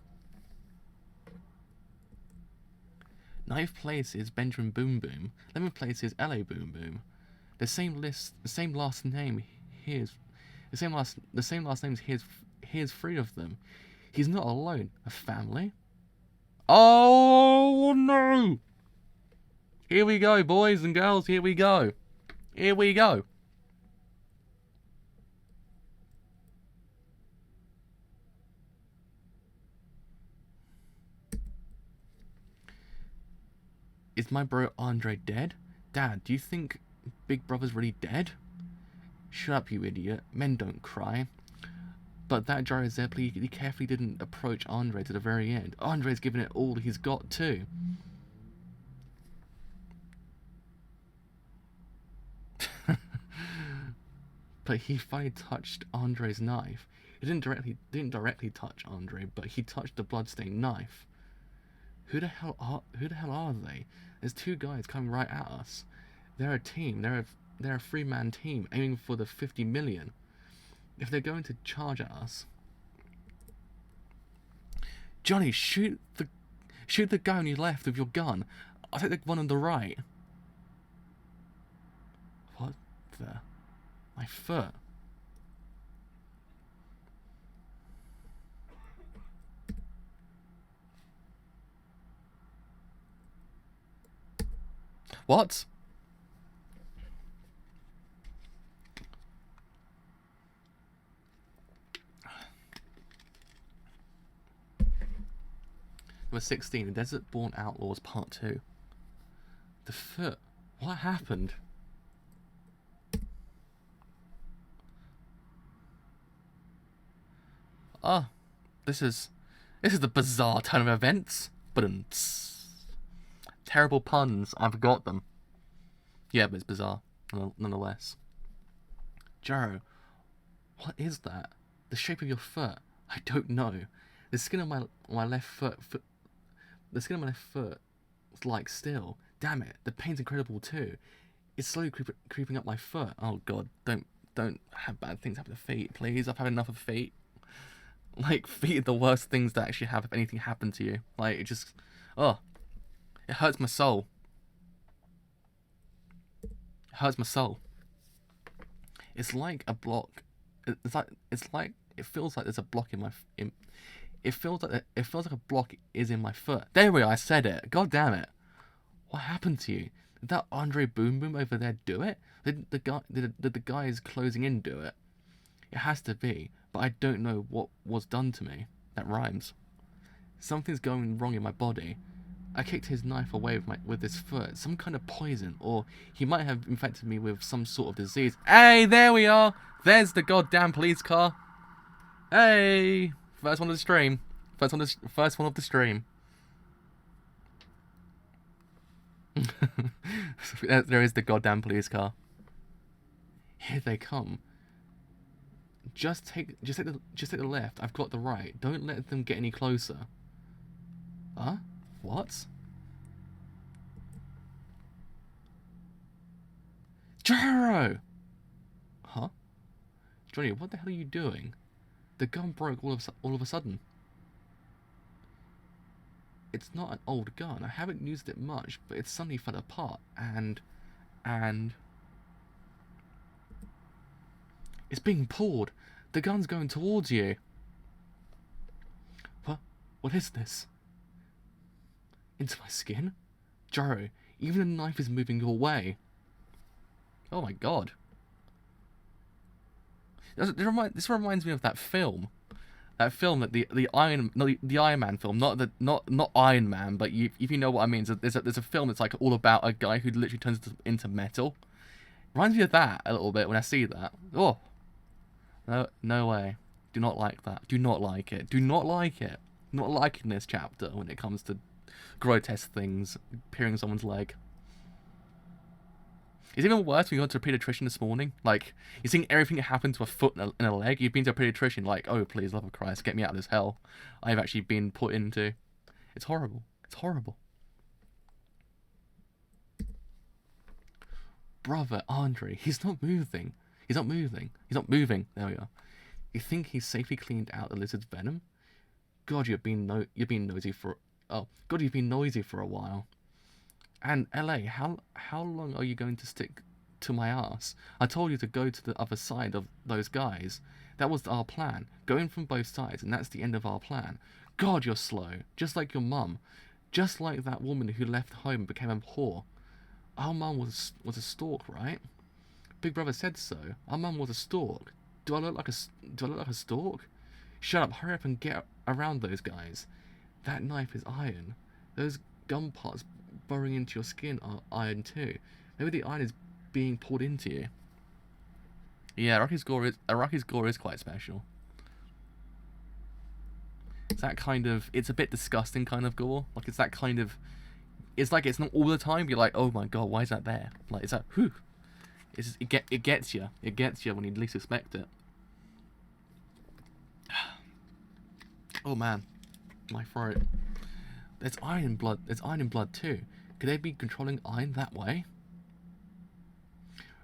9th place is Benjamin Boom Boom. 11th place is LA Boom Boom. The same last name. Here's 3 of them. He's not alone. A family? Oh no! Here we go, boys and girls. Here we go. Here we go. my bro Andre dead? Dad, do you think Big Brother's really dead? Shut up, you idiot. Men don't cry. But that Gyro Zeppeli, he carefully didn't approach Andre to the very end. Andre's given it all he's got too. But he finally touched Andre's knife. He didn't directly touch Andre, but he touched the bloodstained knife. Who the hell are they? There's two guys coming right at us. They're a team. They're a three-man team aiming for the 50 million. If they're going to charge at us, Johnny, shoot the guy on your left with your gun. I'll take the one on the right. What the? My foot. What? Number 16, The Desert Born Outlaws Part 2. The foot. What happened? Ah, this is the bizarre turn of events. But terrible puns, I forgot them. Yeah, but it's bizarre, nonetheless. Gyro, what is that? The shape of your foot? I don't know. The skin of my left foot. The skin of my left foot is like steel. Damn it, the pain's incredible too. It's slowly creeping up my foot. Oh god, don't have bad things happen to feet, please. I've had enough of feet. Like, feet are the worst things to actually have if anything happened to you. Like, it just, oh, it hurts my soul. It hurts my soul. It's like a block. It feels like there's a block in my. It feels like a block is in my foot. There we are. I said it. God damn it. What happened to you? Did that Andre Boom Boom over there do it? Did the guys closing in do it? It has to be, but I don't know what was done to me. That rhymes. Something's going wrong in my body. I kicked his knife away with his foot. Some kind of poison, or he might have infected me with some sort of disease. Hey, there we are. There's the goddamn police car. Hey, first one of the stream. First one of the stream. There is the goddamn police car. Here they come. Just take the left. I've got the right. Don't let them get any closer. Huh? What? Gyro! Huh? Johnny, what the hell are you doing? The gun broke all of a sudden. It's not an old gun. I haven't used it much, but it suddenly fell apart and it's being pulled. The gun's going towards you. What is this? Into my skin? Gyro, even the knife is moving your way. Oh my god. This reminds me of that film. That film, that the Iron Man film, not Iron Man, but if you know what I mean. So there's a film that's like all about a guy who literally turns into metal. Reminds me of that a little bit when I see that. Oh, no way. Do not like that. Do not like it. Do not like it. Not liking this chapter when it comes to grotesque things peering someone's leg. It's even worse when you went to a pediatrician this morning. Like, you're seeing everything that happened to a foot and a leg. You've been to a pediatrician, like, oh, please, love of Christ, get me out of this hell I've actually been put into. It's horrible. It's horrible. Brother, Andre, he's not moving. He's not moving. He's not moving. There we are. You think he's safely cleaned out the lizard's venom? God, you've been noisy for... Oh, God, you've been noisy for a while. And LA, how long are you going to stick to my ass? I told you to go to the other side of those guys. That was our plan. Go in from both sides, and that's the end of our plan. God, you're slow. Just like your mum. Just like that woman who left home and became a whore. Our mum was a stork, right? Big Brother said so. Our mum was a stork. Do I look like a stork? Shut up, hurry up and get around those guys. That knife is iron. Those gun parts burrowing into your skin are iron too. Maybe the iron is being poured into you. Yeah, Araki's gore is quite special. It's that kind of, it's a bit disgusting kind of gore. Like it's that kind of, it's like it's not all the time. You're like, oh my god, why is that there? Like it's that, whew. It gets you. It gets you when you least expect it. Oh man, my throat. There's iron in blood. There's iron in blood too. Could they be controlling iron that way?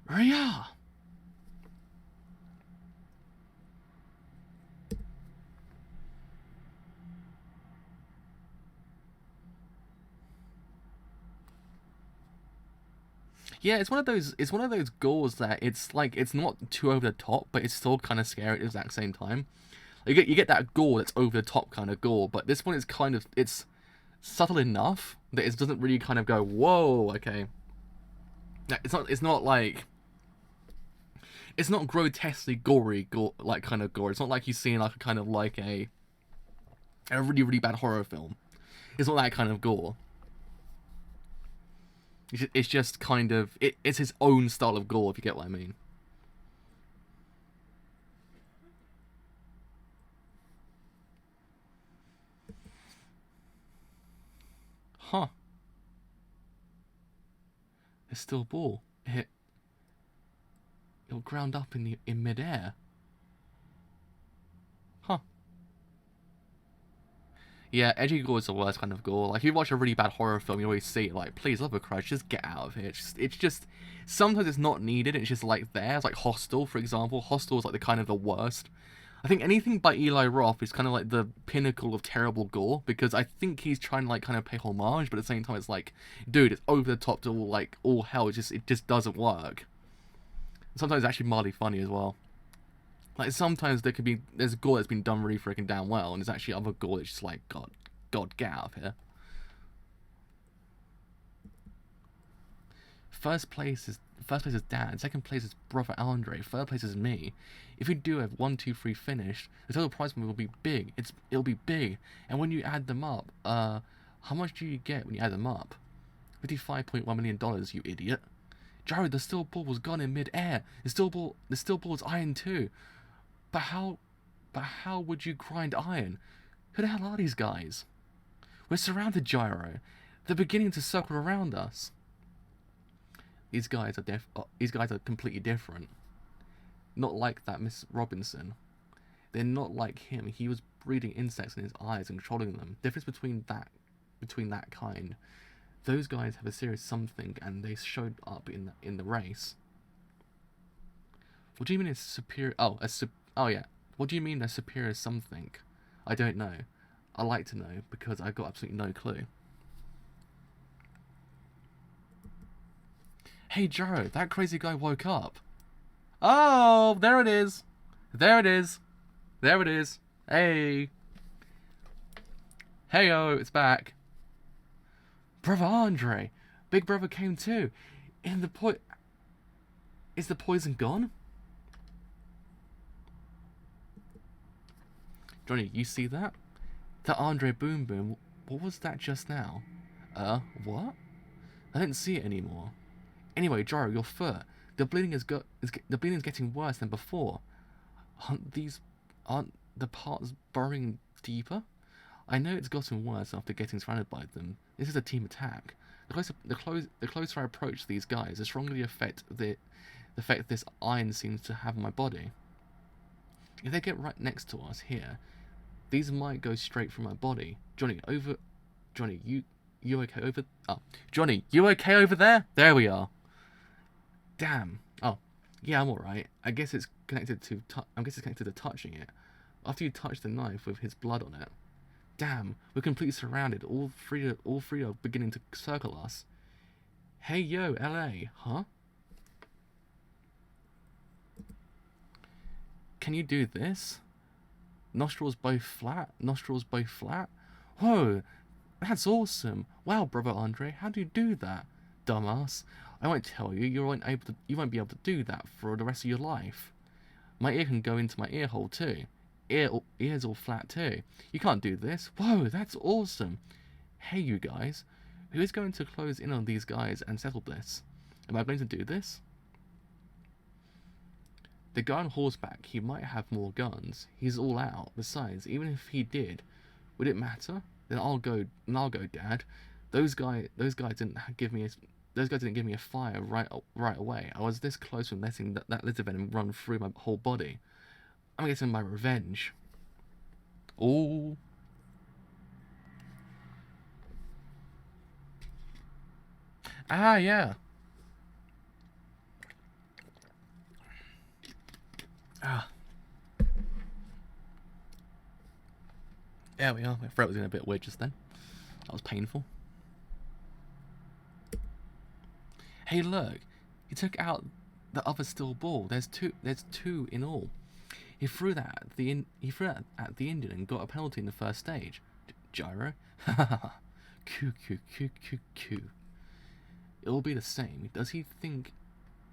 Yeah. Yeah, it's one of those. It's one of those gores that it's like it's not too over the top, but it's still kind of scary at the exact same time. You get that gore that's over the top kind of gore, but this one is kind of it's subtle enough that it doesn't really kind of go whoa. Okay, it's not like it's not grotesquely gory gore like kind of gore. It's not like you're seeing like a kind of like a really bad horror film. It's not that kind of gore. It's just kind of it's his own style of gore, if you get what I mean. Huh. There's still a ball. It'll ground up in midair. Huh. Yeah, edgy gore is the worst kind of gore. Like, if you watch a really bad horror film, you always see it, like, please, love of Christ, just get out of here. It's just, sometimes it's not needed, it's just, like, there. It's like Hostel, for example. Hostel is, like, the kind of the worst. I think anything by Eli Roth is kind of, like, the pinnacle of terrible gore, because I think he's trying to, like, kind of pay homage, but at the same time, it's like, dude, it's over the top to, like, all hell. It just doesn't work. Sometimes it's actually mildly funny as well. Like, sometimes there's gore that's been done really freaking damn well, and there's actually other gore that's just like, God, get out of here. First place is Dad. Second place is brother Andre. Third place is me. If we do have 1, 2, 3 finished, the total prize money will be big. It'll be big. And when you add them up, how much do you get when you add them up? $55.1 million, you idiot. Gyro, the steel ball was gone in mid-air. The steel ball is iron too. But how would you grind iron? Who the hell are these guys? We're surrounded, Gyro. They're beginning to circle around us. These guys are completely different. Not like that Miss Robinson. They're not like him. He was breeding insects in his eyes and controlling them. Difference between that kind. Those guys have a serious something, and they showed up in the race. What do you mean it's superior? Oh yeah. What do you mean a superior something? I don't know. I'd like to know, because I got absolutely no clue. Hey Gyro, that crazy guy woke up. Oh, there it is. There it is. There it is. Hey. Heyo, it's back. Brother Andre. Big brother came too. Is the poison gone? Johnny, you see that? That Andre Boom Boom. What was that just now? What? I don't see it anymore. Anyway, Gyro, your foot. The bleeding is getting worse than before. Aren't the parts burrowing deeper? I know it's gotten worse after getting surrounded by them. This is a team attack. The closer I approach these guys, the stronger the effect this iron seems to have on my body. If they get right next to us here, these might go straight through my body. Johnny, you okay over? Oh, Johnny, you okay over there? There we are. Damn. Oh, yeah, I'm alright. I guess it's connected to touching it. After you touch the knife with his blood on it. Damn, we're completely surrounded. All three are beginning to circle us. Hey yo, LA, huh? Can you do this? Nostrils both flat. Whoa, that's awesome. Wow, brother Andre, how do you do that? Dumbass. I won't tell you. You won't be able to do that for the rest of your life. My ear can go into my ear hole too. Ears all flat too. You can't do this. Whoa, that's awesome. Hey, you guys. Who is going to close in on these guys and settle this? Am I going to do this? The guy on horseback, he might have more guns. He's all out. Besides, even if he did, would it matter? Then I'll go, Dad. Those guys didn't give me a fire right away. I was this close from letting that lizard venom run through my whole body. I'm getting my revenge. Oh. Ah, yeah. Ah. There we are. My throat was getting a bit weird just then. That was painful. Hey, look. He took out the other steel ball. There's two in all. He threw that at the Indian and got a penalty in the first stage. Gyro? Ha ha ha. Coo. It'll be the same. Does he think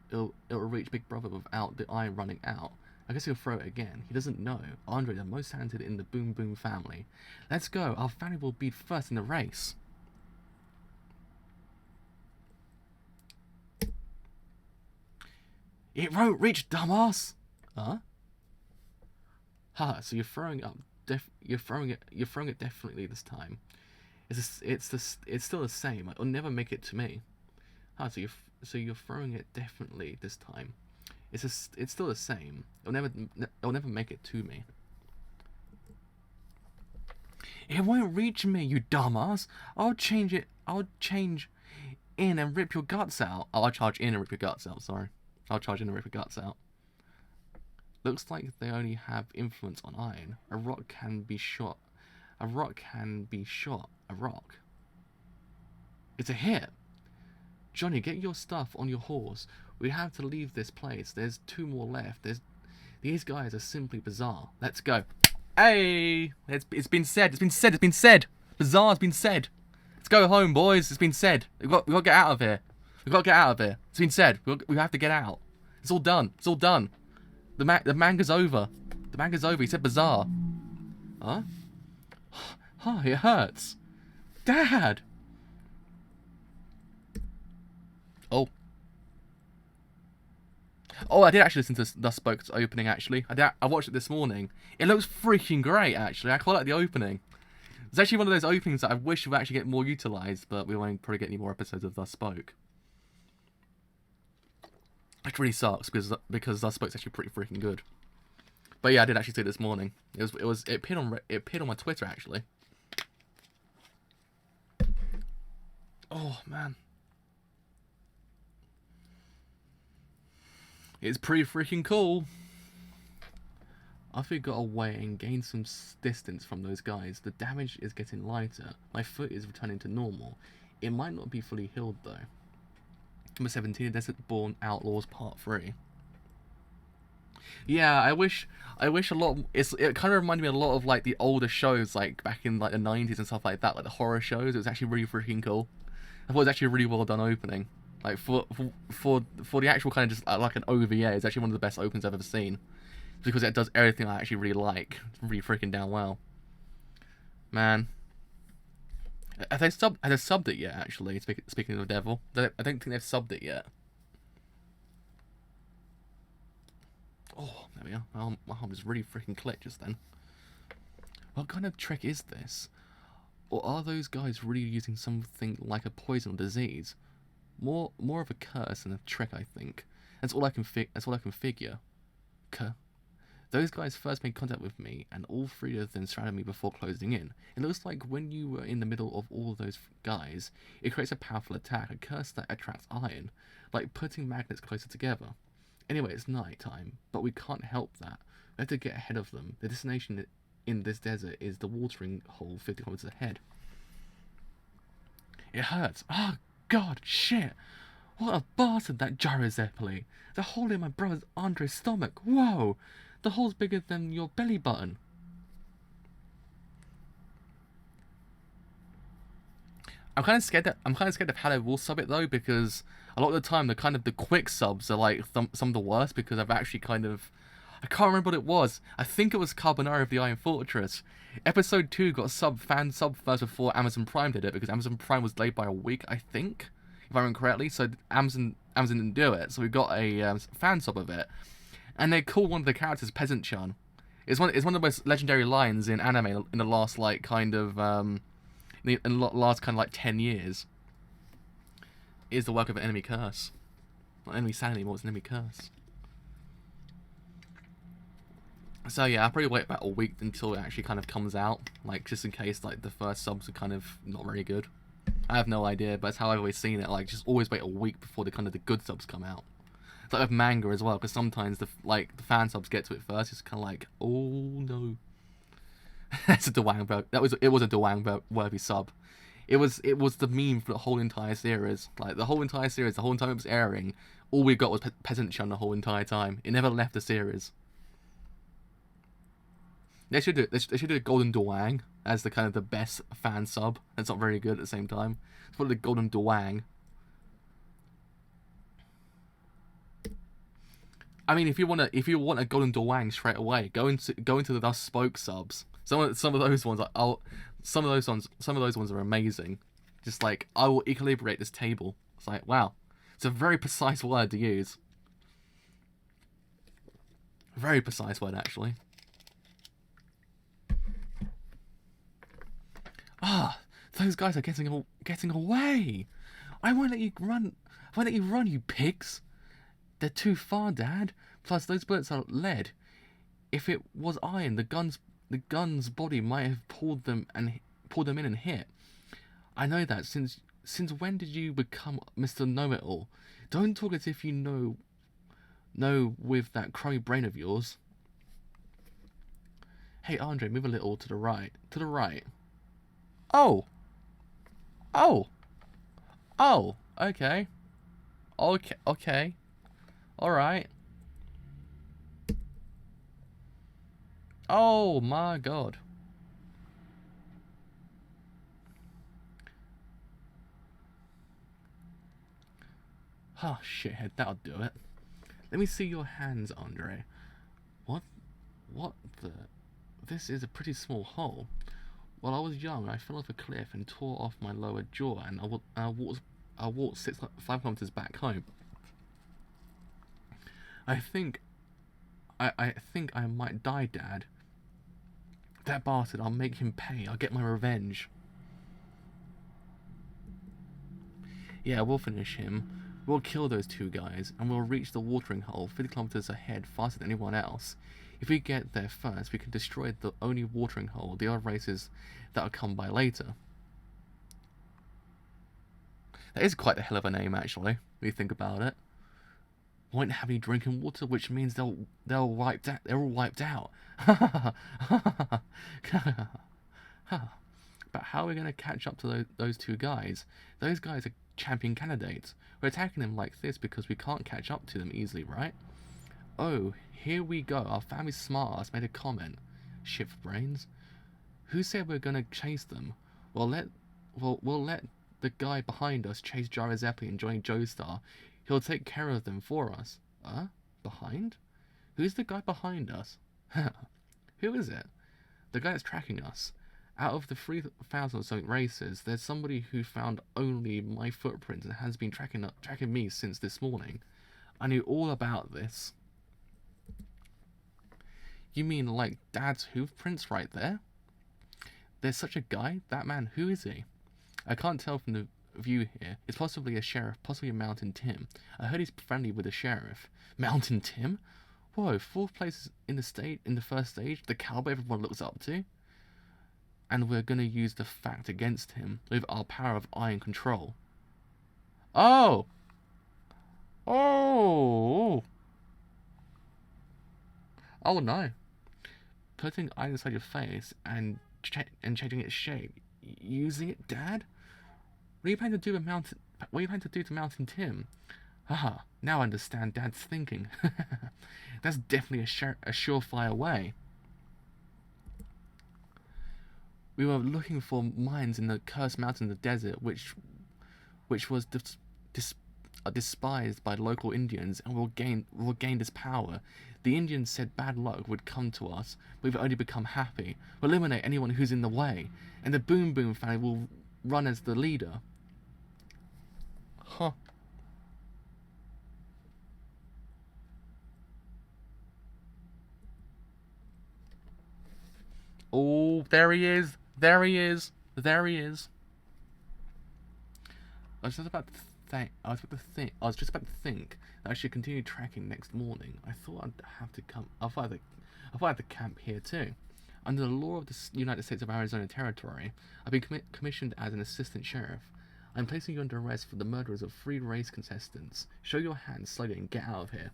it'll reach Big Brother without the eye running out? I guess he'll throw it again. He doesn't know. Andre, the most talented in the Boom Boom family. Let's go. Our family will be first in the race. It won't reach, dumbass. Huh? Ha. So you're throwing it definitely this time. It's still the same. It'll never make it to me. Ah, so you're throwing it definitely this time. It's still the same. It'll never make it to me. It won't reach me, you dumbass. I'll change in and rip your guts out. Oh, I'll charge in and rip your guts out. Sorry, I'll charge in and rip your guts out. Looks like they only have influence on iron. A rock can be shot. A rock. It's a hit. Johnny, get your stuff on your horse. We have to leave this place. There's 2 more left. These guys are simply bizarre. Let's go. Hey! It's been said. Bizarre has been said. Let's go home, boys. It's been said. We got to get out of here. It's been said. We have to get out. It's all done. The manga's over. He said bizarre. Huh? Oh, it hurts. Dad! Oh, I did actually listen to Thus Spoke's opening, actually. I watched it this morning. It looks freaking great, actually. I quite like the opening. It's actually one of those openings that I wish would actually get more utilised, but we won't probably get any more episodes of Thus Spoke. Which really sucks, because Thus Spoke's actually pretty freaking good. But yeah, I did actually see it this morning. It appeared on my Twitter, actually. Oh, man. It's pretty freaking cool. After we got away and gained some distance from those guys, the damage is getting lighter. My foot is returning to normal. It might not be fully healed though. Number 17, Desert Born Outlaws Part 3. Yeah, I wish a lot. It kind of reminded me a lot of like the older shows, like back in like the 90s and stuff like that, like the horror shows. It was actually really freaking cool. I thought it was actually a really well done opening. Like for the actual kind of just like an OVA, it's actually one of the best opens I've ever seen, because it does everything I actually really like, really freaking down well. Man, have they subbed it yet? Actually, speaking of the devil, I don't think they've subbed it yet. Oh, there we are. My arm was really freaking clicked just then. What kind of trick is this? Or are those guys really using something like a poison or disease? More of a curse than a trick, I think. That's all I can figure. Those guys first made contact with me, and all 3 of them surrounded me before closing in. It looks like when you were in the middle of all those guys, it creates a powerful attack, a curse that attracts iron, like putting magnets closer together. Anyway, it's night time, but we can't help that. We have to get ahead of them. The destination in this desert is the watering hole 50 kilometers ahead. It hurts. Oh, God, shit. What a bastard that Gyro Zeppeli. The hole in my brother's Andre's stomach. Whoa. The hole's bigger than your belly button. I'm kind of scared of how they will sub it though, because a lot of the time the quick subs are like some of the worst, because I've actually kind of I can't remember what it was. I think it was Carbonara of the Iron Fortress. Episode 2 got fan sub first before Amazon Prime did it, because Amazon Prime was delayed by a week, I think, if I remember correctly. So Amazon didn't do it. So we got a fan sub of it, and they called one of the characters Peasant Chan. It's one of the most legendary lines in anime in the last last kind of like 10 years. Is the work of an enemy curse. Not enemy san anymore, it's an enemy curse. So yeah, I'll probably wait about a week until it actually kind of comes out, like just in case like the first subs are kind of not very good. I have no idea, but it's how I've always seen it. Like just always wait a week before the good subs come out. It's like with manga as well, because sometimes the fan subs get to it first. It's kind of like, oh no, that's a Dwang. It was a Dwang worthy sub. It was the meme for the whole entire series. Like the whole entire series, the whole time it was airing, all we got was Peasant Chan the whole entire time. It never left the series. They should do a Golden Dwang as the kind of the best fan sub. That's not very good at the same time. It's called the Golden Dwang. I mean, if you want a Golden Dwang straight away, go into the Thus Spoke subs. Some of those ones some of those ones are amazing. Just like, I will equilibrate this table. It's like, wow, it's a very precise word to use. Very precise word, actually. Ah, those guys are getting away. I won't let you run. I won't let you run, you pigs. They're too far, Dad. Plus, those bullets are lead. If it was iron, the gun's body might have pulled them in and hit. I know that. Since when did you become Mr. Know-It-All? Don't talk as if you know with that crummy brain of yours. Hey, Andre, move a little to the right. To the right. Oh. Oh. Oh. Okay. Okay. Okay. Alright. Oh my god. Oh, shithead, that'll do it. Let me see your hands, Andre. What the... This is a pretty small hole. While I was young, I fell off a cliff and tore off my lower jaw, and I walked 5 kilometers back home. I think I might die, Dad. That bastard, I'll make him pay. I'll get my revenge. Yeah, we'll finish him. We'll kill those 2 guys, and we'll reach the watering hole 50 kilometers ahead faster than anyone else. If we get there first, we can destroy the only watering hole. The other races that'll come by later. That is quite a hell of a name, actually, when you think about it. Won't have any drinking water, which means they're all wiped out. But how are we going to catch up to those 2 guys? Those guys are champion candidates. We're attacking them like this because we can't catch up to them easily, right? Oh, here we go. Our family smartass made a comment. Shift brains. Who said we're going to chase them? We'll let the guy behind us chase Gyro and join Joestar. He'll take care of them for us. Behind? Who's the guy behind us? Who is it? The guy that's tracking us. Out of the 3,000 or so races, there's somebody who found only my footprints and has been tracking me since this morning. I knew all about this. You mean like Dad's hoofprints right there? There's such a guy? That man, who is he? I can't tell from the view here. It's possibly a sheriff, possibly a Mountain Tim. I heard he's friendly with the sheriff. Mountain Tim? Whoa, 4th place in the first stage, the cowboy everyone looks up to? And we're gonna use the fact against him with our power of iron control. Oh! Oh! Oh no. Putting iron inside your face and changing its shape. Using it, Dad? What are you planning to do to Mountain Tim? Haha, now I understand Dad's thinking. That's definitely a surefire way. We were looking for mines in the cursed mountain in the desert, which was are despised by local Indians and will gain this power. The Indians said bad luck would come to us, but we've only become happy. We'll eliminate anyone who's in the way, and the Boom Boom family will run as the leader. Huh. Oh, there he is. There he is. There he is. I was just about to think that I should continue tracking next morning. I thought I'd have to come. I thought I'd have to camp here too. Under the law of the United States of Arizona Territory, I've been commissioned as an assistant sheriff. I'm placing you under arrest for the murders of 3 race contestants. Show your hands slowly and get out of here.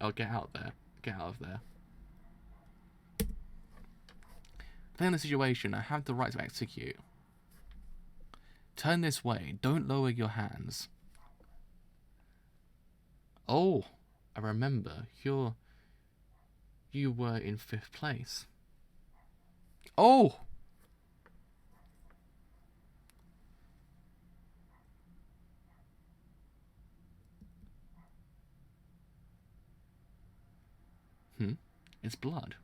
Oh, get out there. Get out of there. Depending on the situation, I have the right to execute. Turn this way. Don't lower your hands. Oh, I remember. You were in 5th place. Oh! It's blood.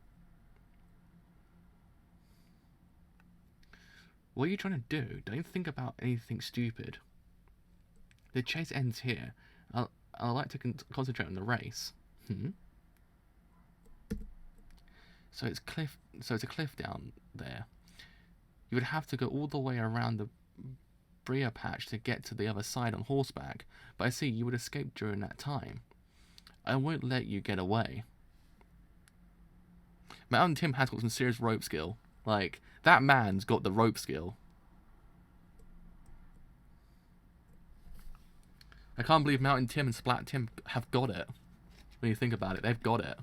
What are you trying to do? Don't think about anything stupid. The chase ends here. I'd like to concentrate on the race. So it's a cliff down there. You would have to go all the way around the Bria patch to get to the other side on horseback, but I see you would escape during that time. I won't let you get away. Mountain Tim has got some serious rope skill. Like, that man's got the rope skill. I can't believe Mountain Tim and Splat Tim have got it. When you think about it, they've got it.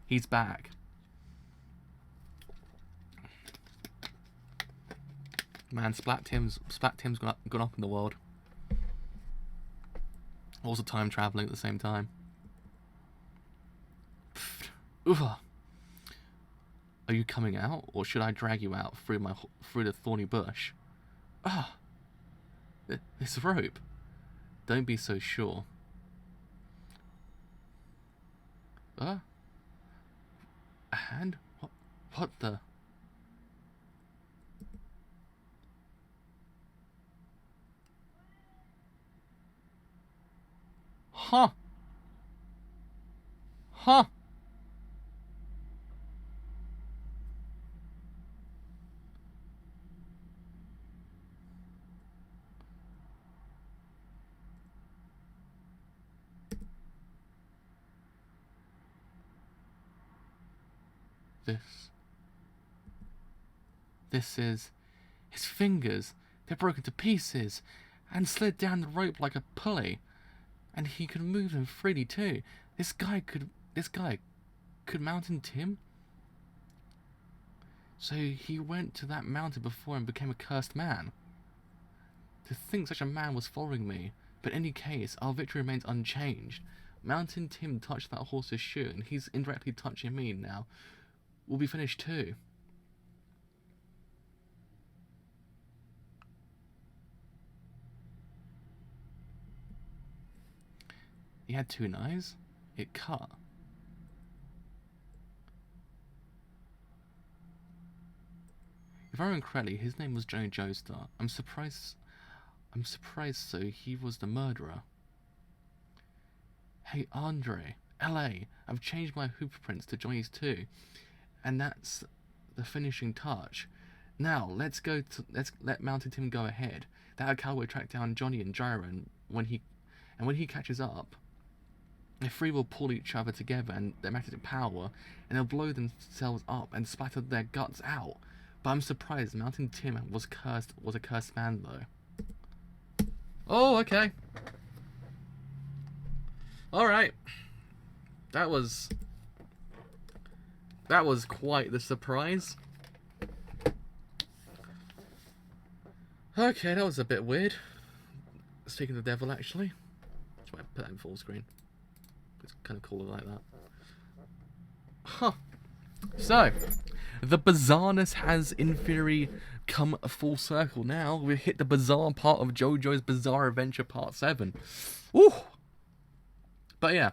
He's back. Man, Splat Tim's gone up in the world. Also time traveling at the same time. Oof. Are you coming out, or should I drag you out through the thorny bush? Ah, this rope. Don't be so sure. A hand? What the? Huh? Huh? This is... His fingers, they're broken to pieces, and slid down the rope like a pulley. And he could move them freely too. This guy could Mountain Tim? So he went to that mountain before and became a cursed man. To think such a man was following me. But in any case, our victory remains unchanged. Mountain Tim touched that horse's shoe, and he's indirectly touching me now. We'll be finished too. He had 2 knives. It cut. If I remember correctly, his name was JoJo's. I'm surprised so he was the murderer. Hey Andre, LA, I've changed my hoop prints to Johnny's too. And that's the finishing touch. Now, let's let Mountain Tim go ahead. That cowboy track down Johnny and Gyro, and when he catches up, the 3 will pull each other together and their magnetic power, and they'll blow themselves up and splatter their guts out. But I'm surprised Mountain Tim was a cursed man though. Oh, okay. Alright. That was quite the surprise. Okay, that was a bit weird. Speaking of the devil, actually. Just might put that in full screen. It's kind of cool like that. Huh. So, the bizarreness has, in theory, come full circle now. We've hit the bizarre part of JoJo's Bizarre Adventure Part 7. Ooh! But yeah,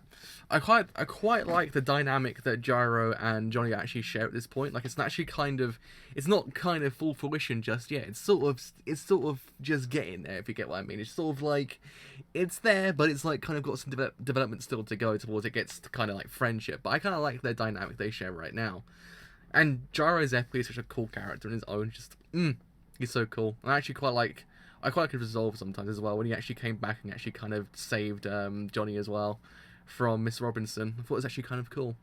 I quite like the dynamic that Gyro and Johnny actually share at this point. Like, it's not kind of full fruition just yet. It's sort of just getting there, if you get what I mean. It's sort of like, it's there, but it's like kind of got some development still to go towards it gets to kind of like friendship. But I kind of like the dynamic they share right now. And Gyro's epically such a cool character in his own. Just, he's so cool. I quite like his resolve sometimes as well, when he actually came back and actually kind of saved Johnny as well from Miss Robinson. I thought it was actually kind of cool.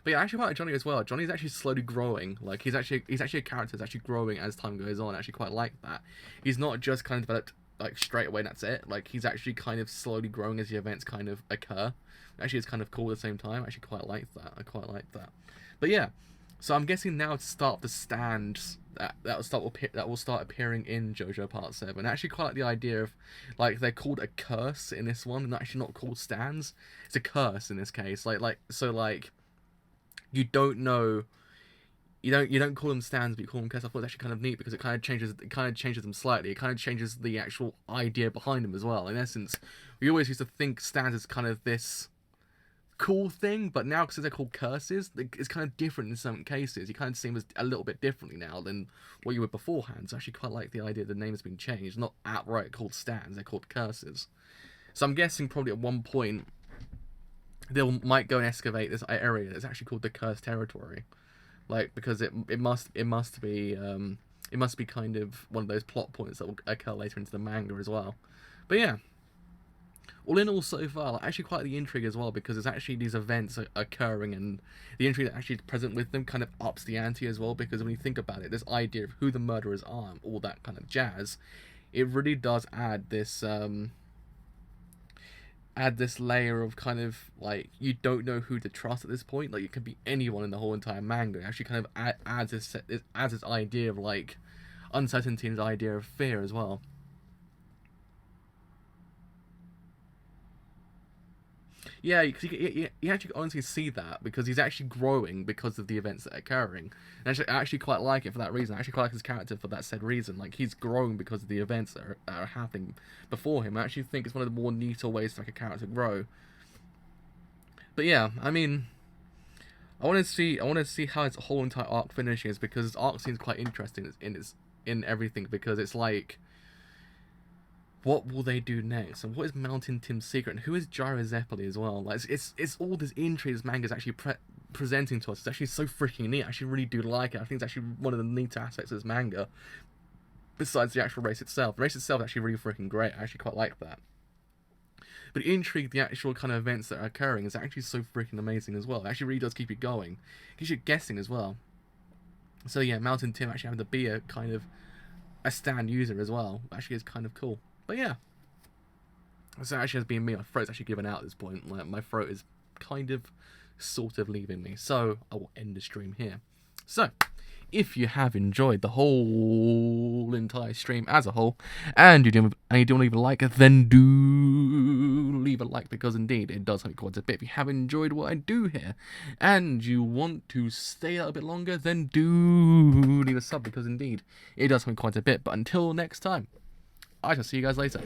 But yeah, I actually quite like Johnny as well. Johnny's actually slowly growing. Like, he's actually a character that's actually growing as time goes on. I actually quite like that. He's not just kind of developed like straight away and that's it. Like, he's actually kind of slowly growing as the events kind of occur. Actually, it's kind of cool at the same time. I actually quite like that. I quite like that. But yeah, so I'm guessing now to start the stands that will start appearing in JoJo Part 7. I actually quite like the idea of, like, they're called a curse in this one, and actually not called stands. It's a curse in this case. Like you don't know. You don't call them stands, but you call them curse. I thought it's actually kind of neat because it kind of changes them slightly. It kind of changes the actual idea behind them as well. In essence, we always used to think stands as kind of this cool thing, but now because they're called curses, it's kind of different in some cases. You kind of see them as a little bit differently now than what you were beforehand. So I actually quite like the idea the name has been changed, not outright called stands, they're called curses. So I'm guessing probably at one point they might go and excavate this area that's actually called the Cursed Territory, like, because it must be kind of one of those plot points that will occur later into the manga as well. But yeah, all in all, so far, I actually quite like the intrigue as well, because there's actually these events occurring, and the intrigue that actually is present with them kind of ups the ante as well, because when you think about it, this idea of who the murderers are, and all that kind of jazz, it really does add this layer of kind of, like, you don't know who to trust at this point. Like, it could be anyone in the whole entire manga. It actually kind of adds this idea of, like, uncertainty and this idea of fear as well. Yeah, you actually honestly see that, because he's actually growing because of the events that are occurring. And I actually quite like it for that reason. I actually quite like his character for that said reason. Like, he's growing because of the events that are happening before him. I actually think it's one of the more neater ways to make a character grow. But yeah, I mean, I want to see how its whole entire arc finishes, because its arc seems quite interesting in everything, because it's like, what will they do next? And what is Mountain Tim's secret? And who is Gyro Zeppeli as well? Like, it's all this intrigue this manga is actually presenting to us. It's actually so freaking neat. I actually really do like it. I think it's actually one of the neat aspects of this manga, besides the actual race itself. The race itself is actually really freaking great. I actually quite like that. But the intrigue, the actual kind of events that are occurring is actually so freaking amazing as well. It actually really does keep you going. It keeps you guessing as well. So yeah, Mountain Tim actually having to be a kind of a stand user as well actually is kind of cool. But yeah, so actually has been me. My throat's actually given out at this point. Like, my throat is kind of, sort of leaving me. So I will end the stream here. So, if you have enjoyed the whole entire stream as a whole, and you don't leave a like, then do leave a like, because indeed it does help me quite a bit. If you have enjoyed what I do here, and you want to stay out a bit longer, then do leave a sub, because indeed it does help me quite a bit. But until next time, I shall see you guys later.